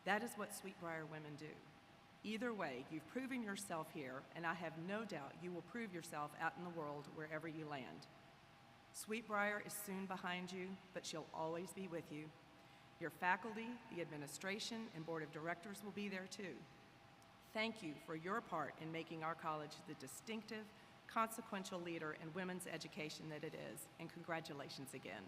That is what Sweet Briar women do. Either way, you've proven yourself here, and I have no doubt you will prove yourself out in the world wherever you land. Sweet Briar is soon behind you, but she'll always be with you. Your faculty, the administration, and board of directors will be there too. Thank you for your part in making our college the distinctive, consequential leader in women's education that it is, and congratulations again.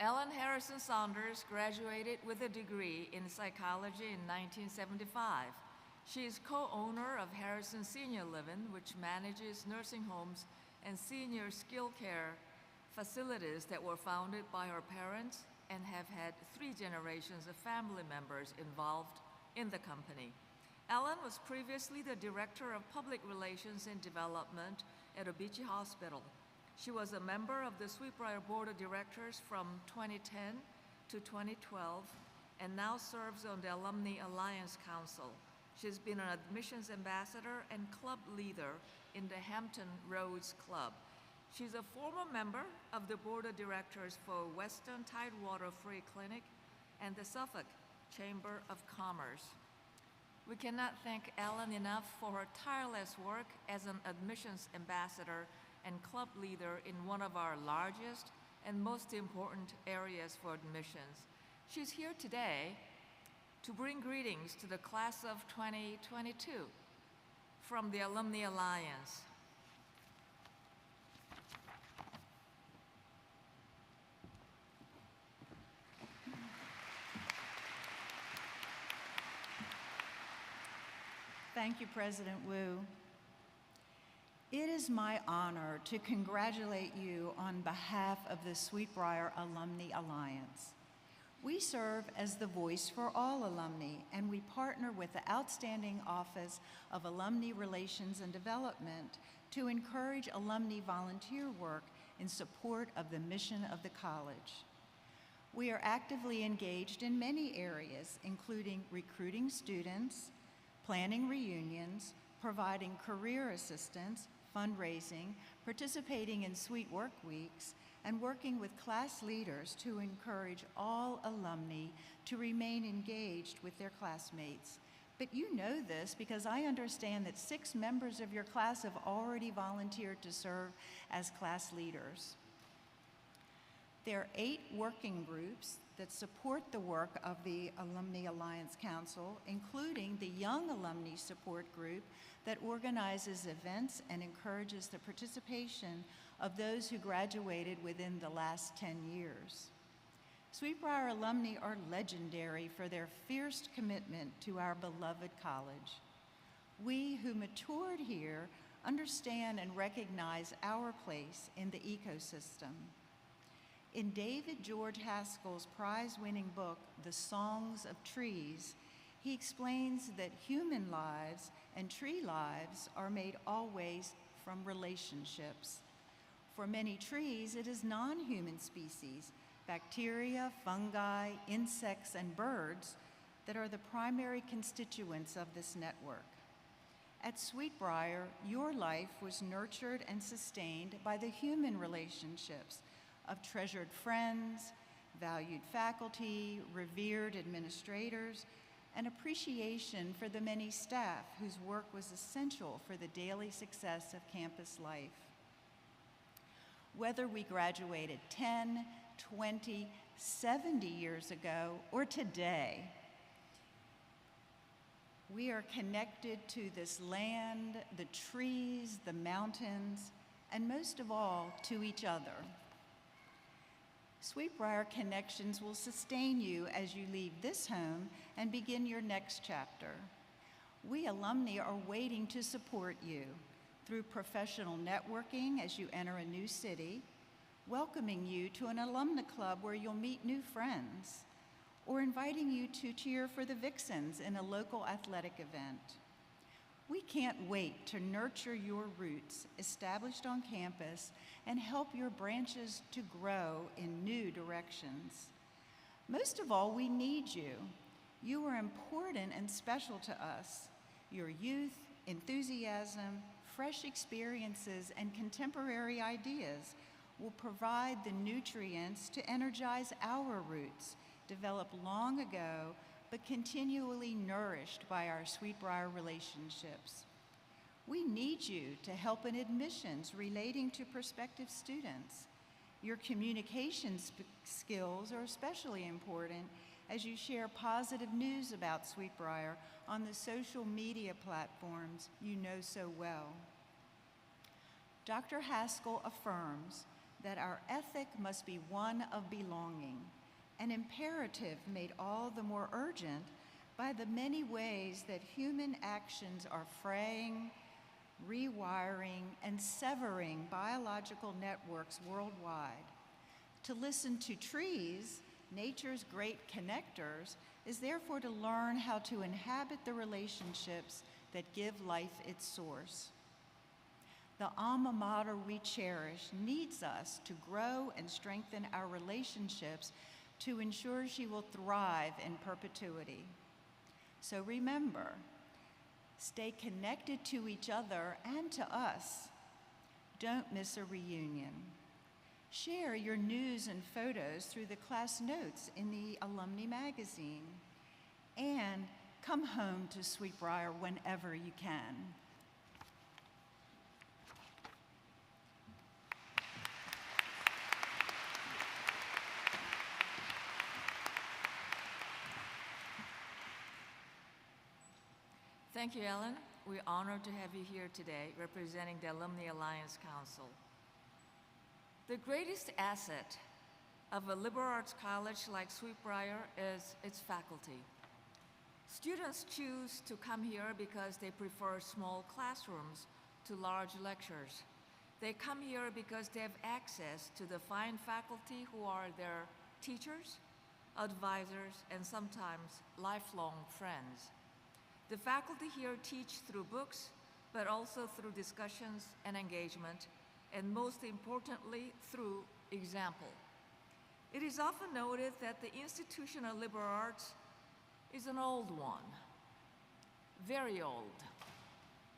Ellen Harrison Saunders graduated with a degree in psychology in 1975. She is co-owner of Harrison Senior Living, which manages nursing homes and senior skilled care facilities that were founded by her parents and have had 3 generations of family members involved in the company. Ellen was previously the Director of Public Relations and Development at Obeechee Hospital. She was a member of the Sweet Briar Board of Directors from 2010 to 2012 and now serves on the Alumni Alliance Council. She's been an admissions ambassador and club leader in the Hampton Roads Club. She's a former member of the Board of Directors for Western Tidewater Free Clinic and the Suffolk Chamber of Commerce. We cannot thank Ellen enough for her tireless work as an admissions ambassador and club leader in one of our largest and most important areas for admissions. She's here today to bring greetings to the class of 2022 from the Alumni Alliance. Thank you, President Wu. It is my honor to congratulate you on behalf of the Sweet Briar Alumni Alliance. We serve as the voice for all alumni, and we partner with the outstanding Office of Alumni Relations and Development to encourage alumni volunteer work in support of the mission of the college. We are actively engaged in many areas, including recruiting students, planning reunions, providing career assistance, fundraising, participating in Sweet Work Weeks, and working with class leaders to encourage all alumni to remain engaged with their classmates. But you know this because I understand that 6 members of your class have already volunteered to serve as class leaders. There are 8 working groups that support the work of the Alumni Alliance Council, including the Young Alumni Support Group that organizes events and encourages the participation of those who graduated within the last 10 years. Sweet Briar alumni are legendary for their fierce commitment to our beloved college. We who matured here understand and recognize our place in the ecosystem. In David George Haskell's prize-winning book, The Songs of Trees, he explains that human lives and tree lives are made always from relationships. For many trees, it is non-human species, bacteria, fungi, insects, and birds that are the primary constituents of this network. At Sweet Briar, your life was nurtured and sustained by the human relationships of treasured friends, valued faculty, revered administrators, and appreciation for the many staff whose work was essential for the daily success of campus life. Whether we graduated 10, 20, 70 years ago, or today, we are connected to this land, the trees, the mountains, and most of all, to each other. Sweet Briar connections will sustain you as you leave this home and begin your next chapter. We alumni are waiting to support you through professional networking as you enter a new city, welcoming you to an alumna club where you'll meet new friends, or inviting you to cheer for the Vixens in a local athletic event. We can't wait to nurture your roots established on campus and help your branches to grow in new directions. Most of all, we need you. You are important and special to us. Your youth, enthusiasm, fresh experiences, and contemporary ideas will provide the nutrients to energize our roots, developed long ago, but continually nourished by our Sweetbriar relationships. We need you to help in admissions relating to prospective students. Your communication skills are especially important as you share positive news about Sweetbriar on the social media platforms you know so well. Dr. Haskell affirms that our ethic must be one of belonging, an imperative made all the more urgent by the many ways that human actions are fraying, rewiring, and severing biological networks worldwide. To listen to trees, nature's great connectors, is therefore to learn how to inhabit the relationships that give life its source. The alma mater we cherish needs us to grow and strengthen our relationships to ensure she will thrive in perpetuity. So remember, stay connected to each other and to us. Don't miss a reunion. Share your news and photos through the class notes in the alumni magazine. And come home to Sweetbriar whenever you can. Thank you, Ellen. We're honored to have you here today representing the Alumni Alliance Council. The greatest asset of a liberal arts college like Sweetbriar is its faculty. Students choose to come here because they prefer small classrooms to large lectures. They come here because they have access to the fine faculty who are their teachers, advisors, and sometimes lifelong friends. The faculty here teach through books, but also through discussions and engagement, and most importantly, through example. It is often noted that the institution of liberal arts is an old one, very old,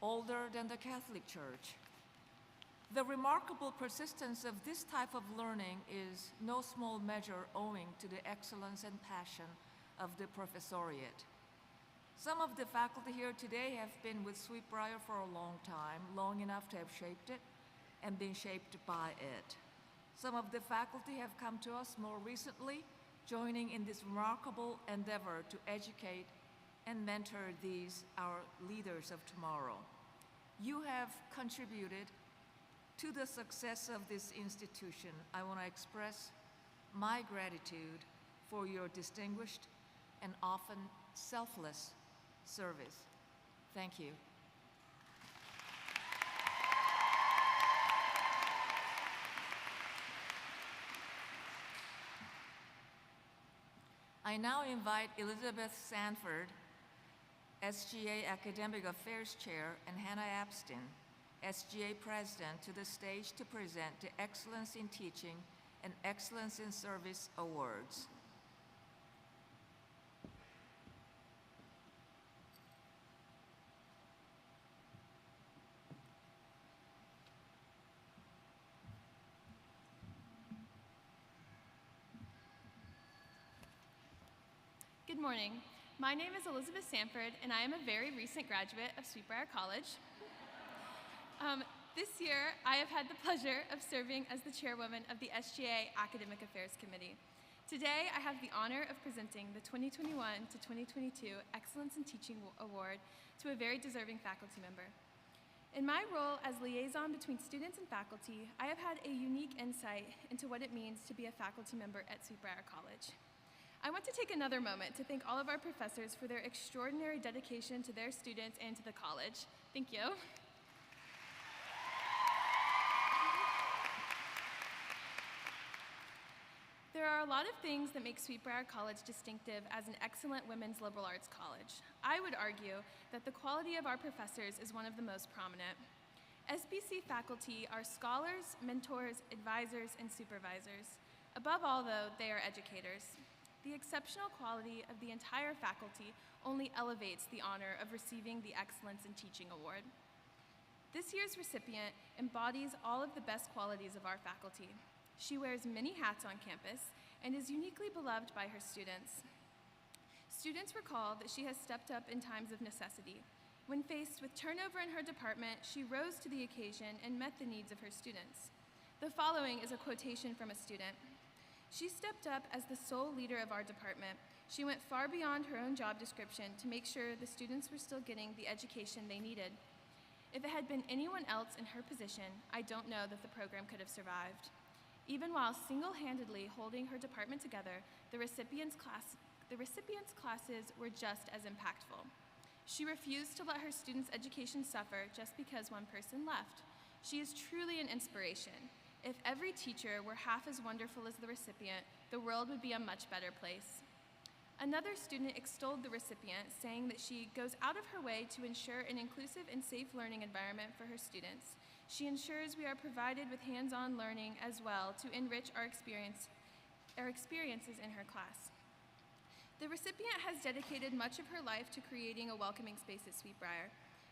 older than the Catholic Church. The remarkable persistence of this type of learning is no small measure owing to the excellence and passion of the professoriate. Some of the faculty here today have been with Sweetbriar for a long time, long enough to have shaped it and been shaped by it. Some of the faculty have come to us more recently, joining in this remarkable endeavor to educate and mentor these, our leaders of tomorrow. You have contributed to the success of this institution. I want to express my gratitude for your distinguished and often selfless service. Thank you. I now invite Elizabeth Sanford, SGA Academic Affairs Chair, and Hannah Apston, SGA President, to the stage to present the Excellence in Teaching and Excellence in Service Awards. Good morning. My name is Elizabeth Sanford, and I am a very recent graduate of Sweetbriar College. This year, I have had the pleasure of serving as the chairwoman of the SGA Academic Affairs Committee. Today, I have the honor of presenting the 2021 to 2022 Excellence in Teaching Award to a very deserving faculty member. In my role as liaison between students and faculty, I have had a unique insight into what it means to be a faculty member at Sweetbriar College. I want to take another moment to thank all of our professors for their extraordinary dedication to their students and to the college. Thank you. there are a lot of things that make Sweetbriar College distinctive as an excellent women's liberal arts college. I would argue that the quality of our professors is one of the most prominent. SBC faculty are scholars, mentors, advisors, and supervisors. Above all, though, they are educators. The exceptional quality of the entire faculty only elevates the honor of receiving the Excellence in Teaching Award. This year's recipient embodies all of the best qualities of our faculty. She wears many hats on campus and is uniquely beloved by her students. Students recall that she has stepped up in times of necessity. When faced with turnover in her department, she rose to the occasion and met the needs of her students. The following is a quotation from a student. She stepped up as the sole leader of our department. She went far beyond her own job description to make sure the students were still getting the education they needed. If it had been anyone else in her position, I don't know that the program could have survived. Even while single-handedly holding her department together, the recipients' classes were just as impactful. She refused to let her students' education suffer just because one person left. She is truly an inspiration. If every teacher were half as wonderful as the recipient, the world would be a much better place. Another student extolled the recipient, saying that she goes out of her way to ensure an inclusive and safe learning environment for her students. She ensures we are provided with hands-on learning as well to enrich our experiences in her class. The recipient has dedicated much of her life to creating a welcoming space at Sweetbriar.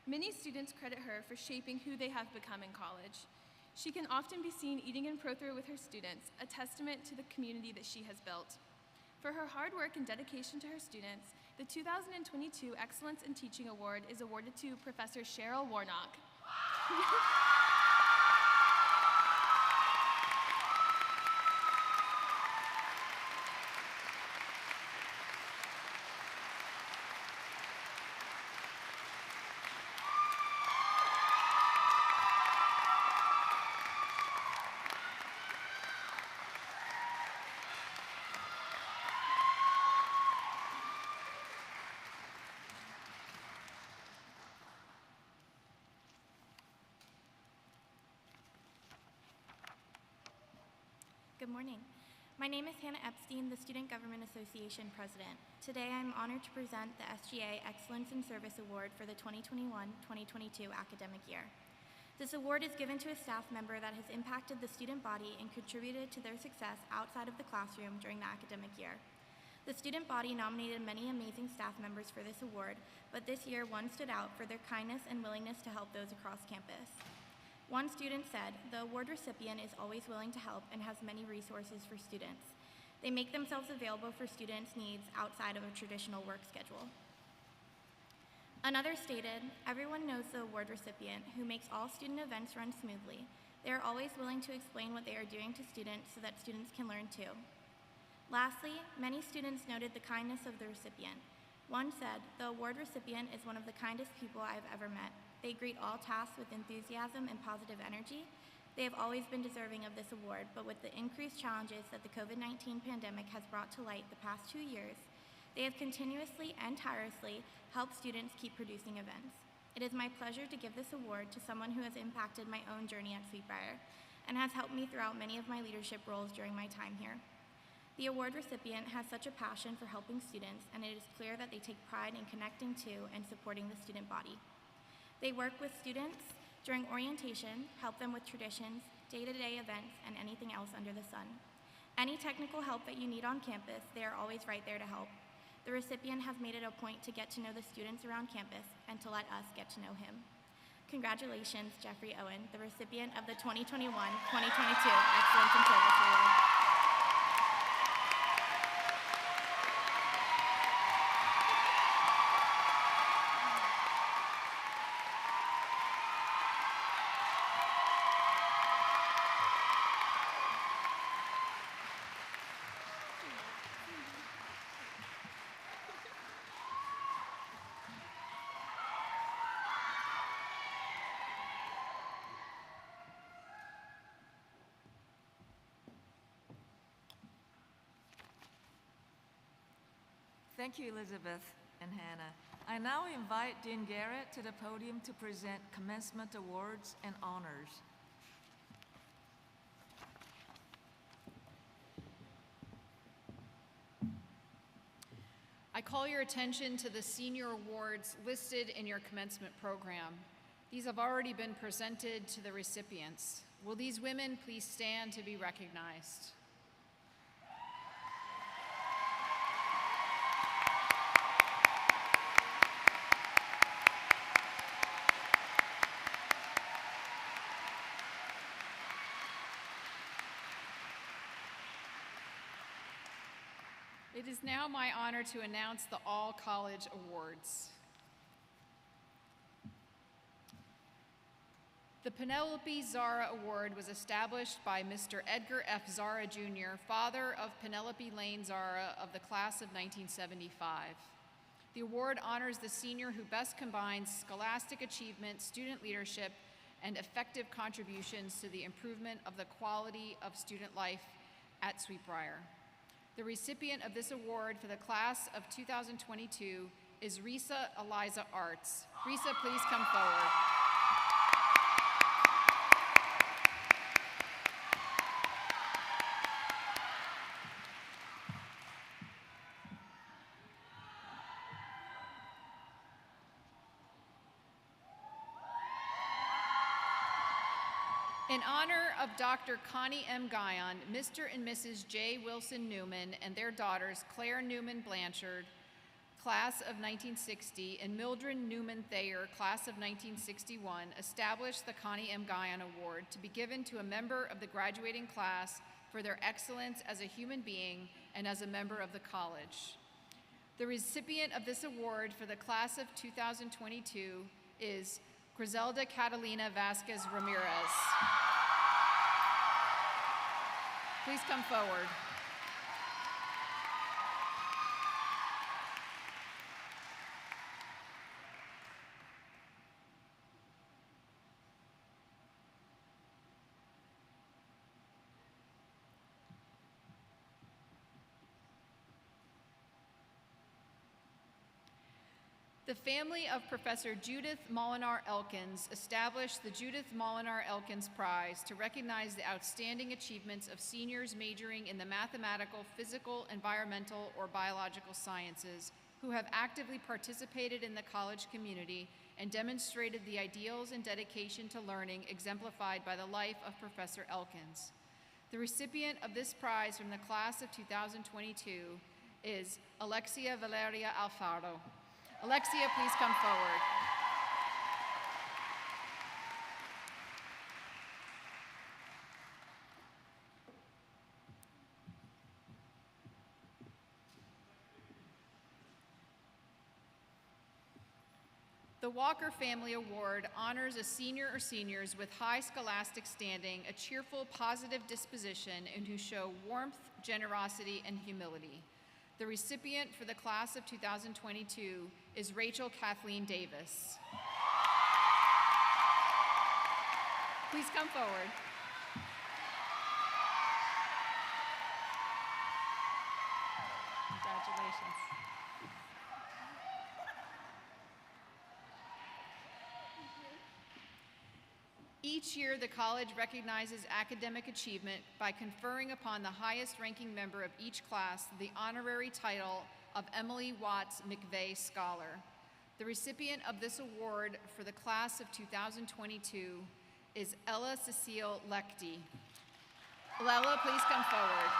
Many students credit her for shaping who they have become in college. She can often be seen eating in Pro-Through with her students, a testament to the community that she has built. For her hard work and dedication to her students, the 2022 Excellence in Teaching Award is awarded to Professor Cheryl Warnock. Good morning. My name is Hannah Epstein, the Student Government Association President. Today I'm honored to present the SGA Excellence in Service Award for the 2021-2022 academic year. This award is given to a staff member that has impacted the student body and contributed to their success outside of the classroom during the academic year. The student body nominated many amazing staff members for this award, but this year one stood out for their kindness and willingness to help those across campus. One student said, "The award recipient is always willing to help and has many resources for students. They make themselves available for students' needs outside of a traditional work schedule." Another stated, "Everyone knows the award recipient who makes all student events run smoothly. They are always willing to explain what they are doing to students so that students can learn too." Lastly, many students noted the kindness of the recipient. One said, "The award recipient is one of the kindest people I have ever met. They greet all tasks with enthusiasm and positive energy. They have always been deserving of this award, but with the increased challenges that the COVID-19 pandemic has brought to light the past 2 years, they have continuously and tirelessly helped students keep producing events. It is my pleasure to give this award to someone who has impacted my own journey at Sweetbriar and has helped me throughout many of my leadership roles during my time here. The award recipient has such a passion for helping students, and it is clear that they take pride in connecting to and supporting the student body. They work with students during orientation, help them with traditions, day-to-day events, and anything else under the sun. Any technical help that you need on campus, they are always right there to help. The recipient has made it a point to get to know the students around campus and to let us get to know him. Congratulations, Jeffrey Owen, the recipient of the 2021-2022 Excellence in Service Award. Thank you, Elizabeth and Hannah. I now invite Dean Garrett to the podium to present commencement awards and honors. call your attention to the senior awards listed in your commencement program. These have already been presented to the recipients. Will these women please stand to be recognized? It is now my honor to announce the All College Awards. The Penelope Zara Award was established by Mr. Edgar F. Zara Jr., father of Penelope Lane Zara of the class of 1975. The award honors the senior who best combines scholastic achievement, student leadership, and effective contributions to the improvement of the quality of student life at Sweet Briar. The recipient of this award for the class of 2022 is Risa Eliza Arts. Risa, please come forward. In honor of Dr. Connie M. Guyon, Mr. and Mrs. J. Wilson Newman and their daughters Claire Newman Blanchard, class of 1960, and Mildred Newman Thayer, class of 1961, established the Connie M. Guyon Award to be given to a member of the graduating class for their excellence as a human being and as a member of the college. The recipient of this award for the class of 2022 is Griselda Catalina Vasquez Ramirez. Please come forward. The family of Professor Judith Molinar Elkins established the Judith Molinar Elkins Prize to recognize the outstanding achievements of seniors majoring in the mathematical, physical, environmental, or biological sciences who have actively participated in the college community and demonstrated the ideals and dedication to learning exemplified by the life of Professor Elkins. The recipient of this prize from the class of 2022 is Alexia Valeria Alfaro. Alexia, please come forward. The Walker Family Award honors a senior or seniors with high scholastic standing, a cheerful, positive disposition, and who show warmth, generosity, and humility. The recipient for the class of 2022 is Rachel Kathleen Davis. Please come forward. Congratulations. Each year, the college recognizes academic achievement by conferring upon the highest-ranking member of each class the honorary title of Emily Watts McVeigh Scholar. The recipient of this award for the class of 2022 is Ella Cecile Lechty. Ella, please come forward.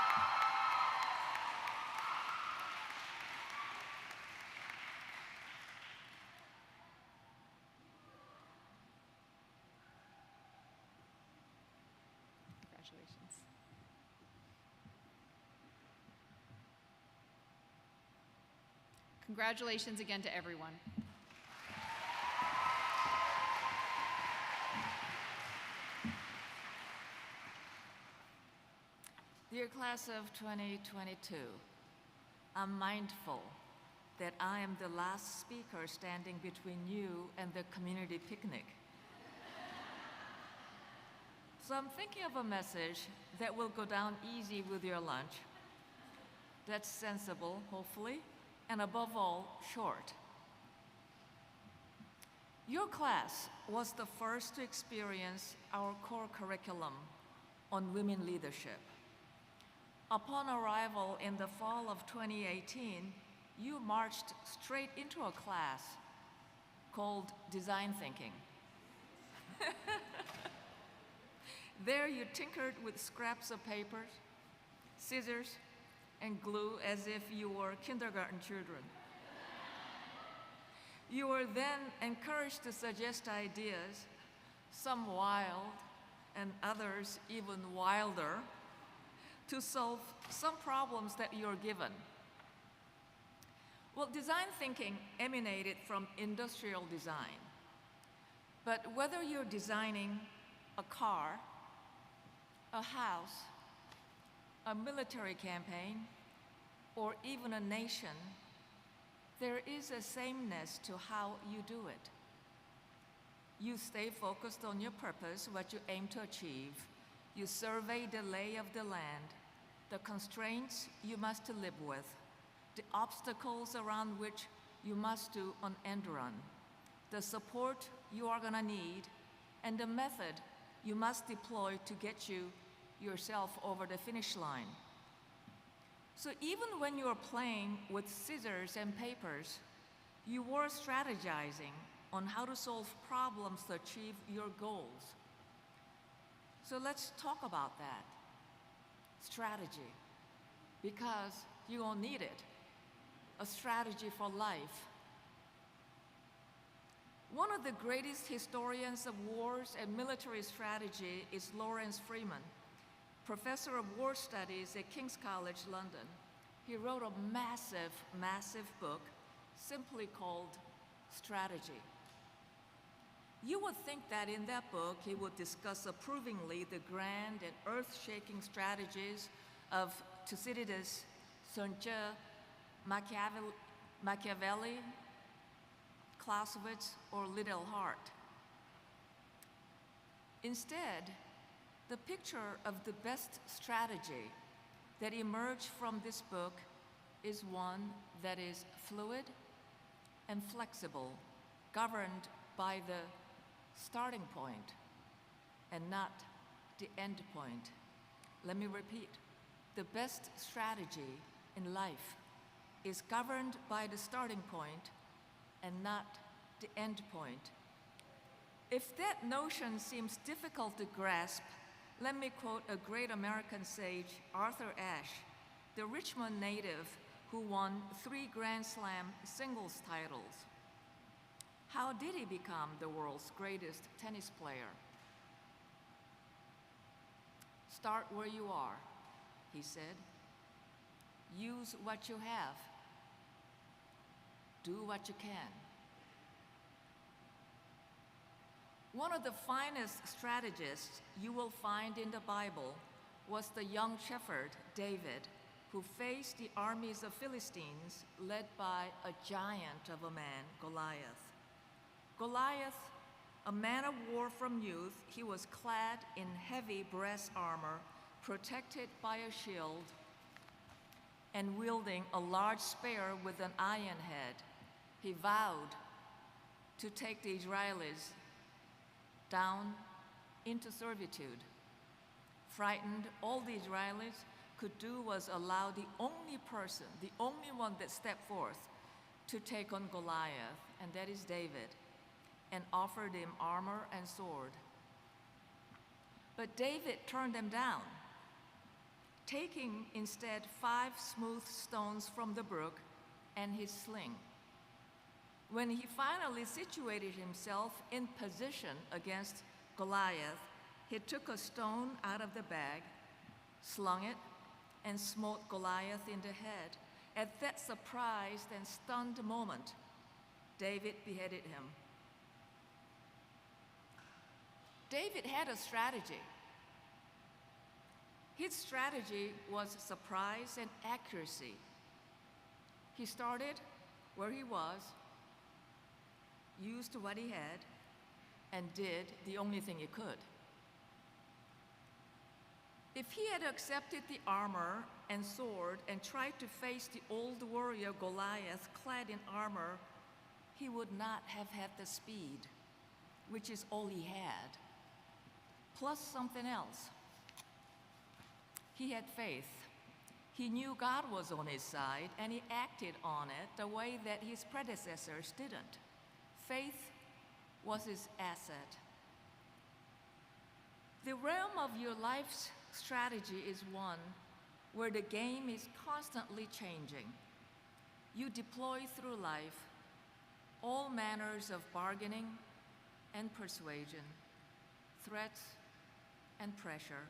Congratulations. Congratulations again to everyone. Dear class of 2022, I'm mindful that I am the last speaker standing between you and the community picnic. So I'm thinking of a message that will go down easy with your lunch. That's sensible, hopefully, and above all, short. Your class was the first to experience our core curriculum on women leadership. Upon arrival in the fall of 2018, you marched straight into a class called Design Thinking. There you tinkered with scraps of paper, scissors, and glue as if you were kindergarten children. You were then encouraged to suggest ideas, some wild and others even wilder, to solve some problems that you're given. Well, design thinking emanated from industrial design. But whether you're designing a car, a house, a military campaign, or even a nation, there is a sameness to how you do it. You stay focused on your purpose, what you aim to achieve. You survey the lay of the land, the constraints you must live with, the obstacles around which you must do an end run, the support you are gonna need, and the method you must deploy to get you yourself over the finish line. So even when you're playing with scissors and papers, you were strategizing on how to solve problems to achieve your goals. So let's talk about that, strategy, because you're gonna need it, a strategy for life. One of the greatest historians of wars and military strategy is Lawrence Freeman, professor of war studies at King's College London. He wrote a massive, massive book simply called Strategy. You would think that in that book he would discuss approvingly the grand and earth-shaking strategies of Thucydides, Sun Tzu, Machiavelli, Clausewitz, or Liddell Hart. Instead, the picture of the best strategy that emerged from this book is one that is fluid and flexible, governed by the starting point and not the end point. Let me repeat. The best strategy in life is governed by the starting point and not the end point. If that notion seems difficult to grasp, let me quote a great American sage, Arthur Ashe, the Richmond native who won 3 Grand Slam singles titles. How did he become the world's greatest tennis player? Start where you are, he said. Use what you have. Do what you can. One of the finest strategists you will find in the Bible was the young shepherd, David, who faced the armies of Philistines led by a giant of a man, Goliath. Goliath, a man of war from youth, he was clad in heavy brass armor, protected by a shield, and wielding a large spear with an iron head. He vowed to take the Israelis down into servitude. Frightened, all the Israelis could do was allow the only person, the only one that stepped forth to take on Goliath, and that is David, and offered him armor and sword. But David turned them down, taking instead 5 smooth stones from the brook and his sling. When he finally situated himself in position against Goliath, he took a stone out of the bag, slung it, and smote Goliath in the head. At that surprised and stunned moment, David beheaded him. David had a strategy. His strategy was surprise and accuracy. He started where he was, used what he had, and did the only thing he could. If he had accepted the armor and sword and tried to face the old warrior Goliath clad in armor, he would not have had the speed, which is all he had, plus something else. He had faith. He knew God was on his side, and he acted on it the way that his predecessors didn't. Faith was his asset. The realm of your life's strategy is one where the game is constantly changing. You deploy through life all manners of bargaining and persuasion, threats and pressure,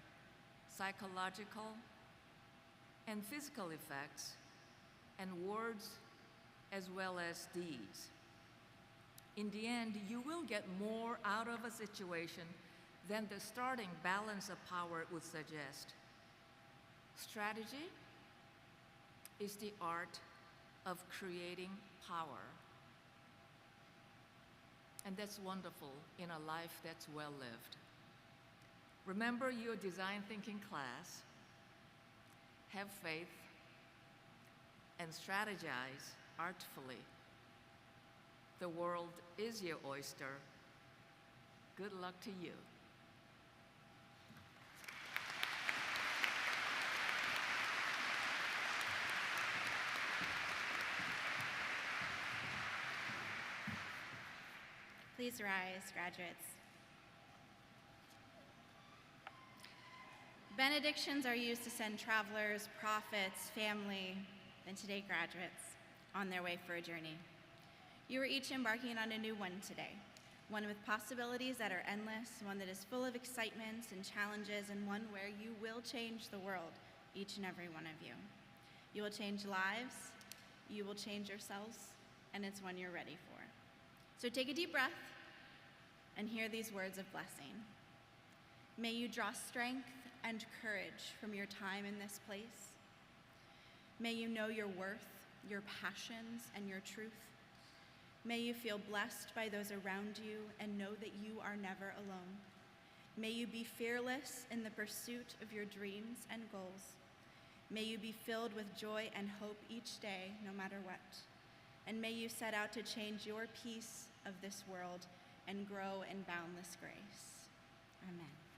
psychological and physical effects, and words as well as deeds. In the end, you will get more out of a situation than the starting balance of power would suggest. Strategy is the art of creating power. And that's wonderful in a life that's well lived. Remember your design thinking class. Have faith and strategize artfully. The world is your oyster. Good luck to you. Please rise, graduates. Benedictions are used to send travelers, prophets, family, and today graduates on their way for a journey. You are each embarking on a new one today, one with possibilities that are endless, one that is full of excitements and challenges, and one where you will change the world, each and every one of you. You will change lives, you will change yourselves, and it's one you're ready for. So take a deep breath and hear these words of blessing. May you draw strength and courage from your time in this place. May you know your worth, your passions, and your truth. May you feel blessed by those around you and know that you are never alone. May you be fearless in the pursuit of your dreams and goals. May you be filled with joy and hope each day, no matter what. And may you set out to change your piece of this world and grow in boundless grace. Amen.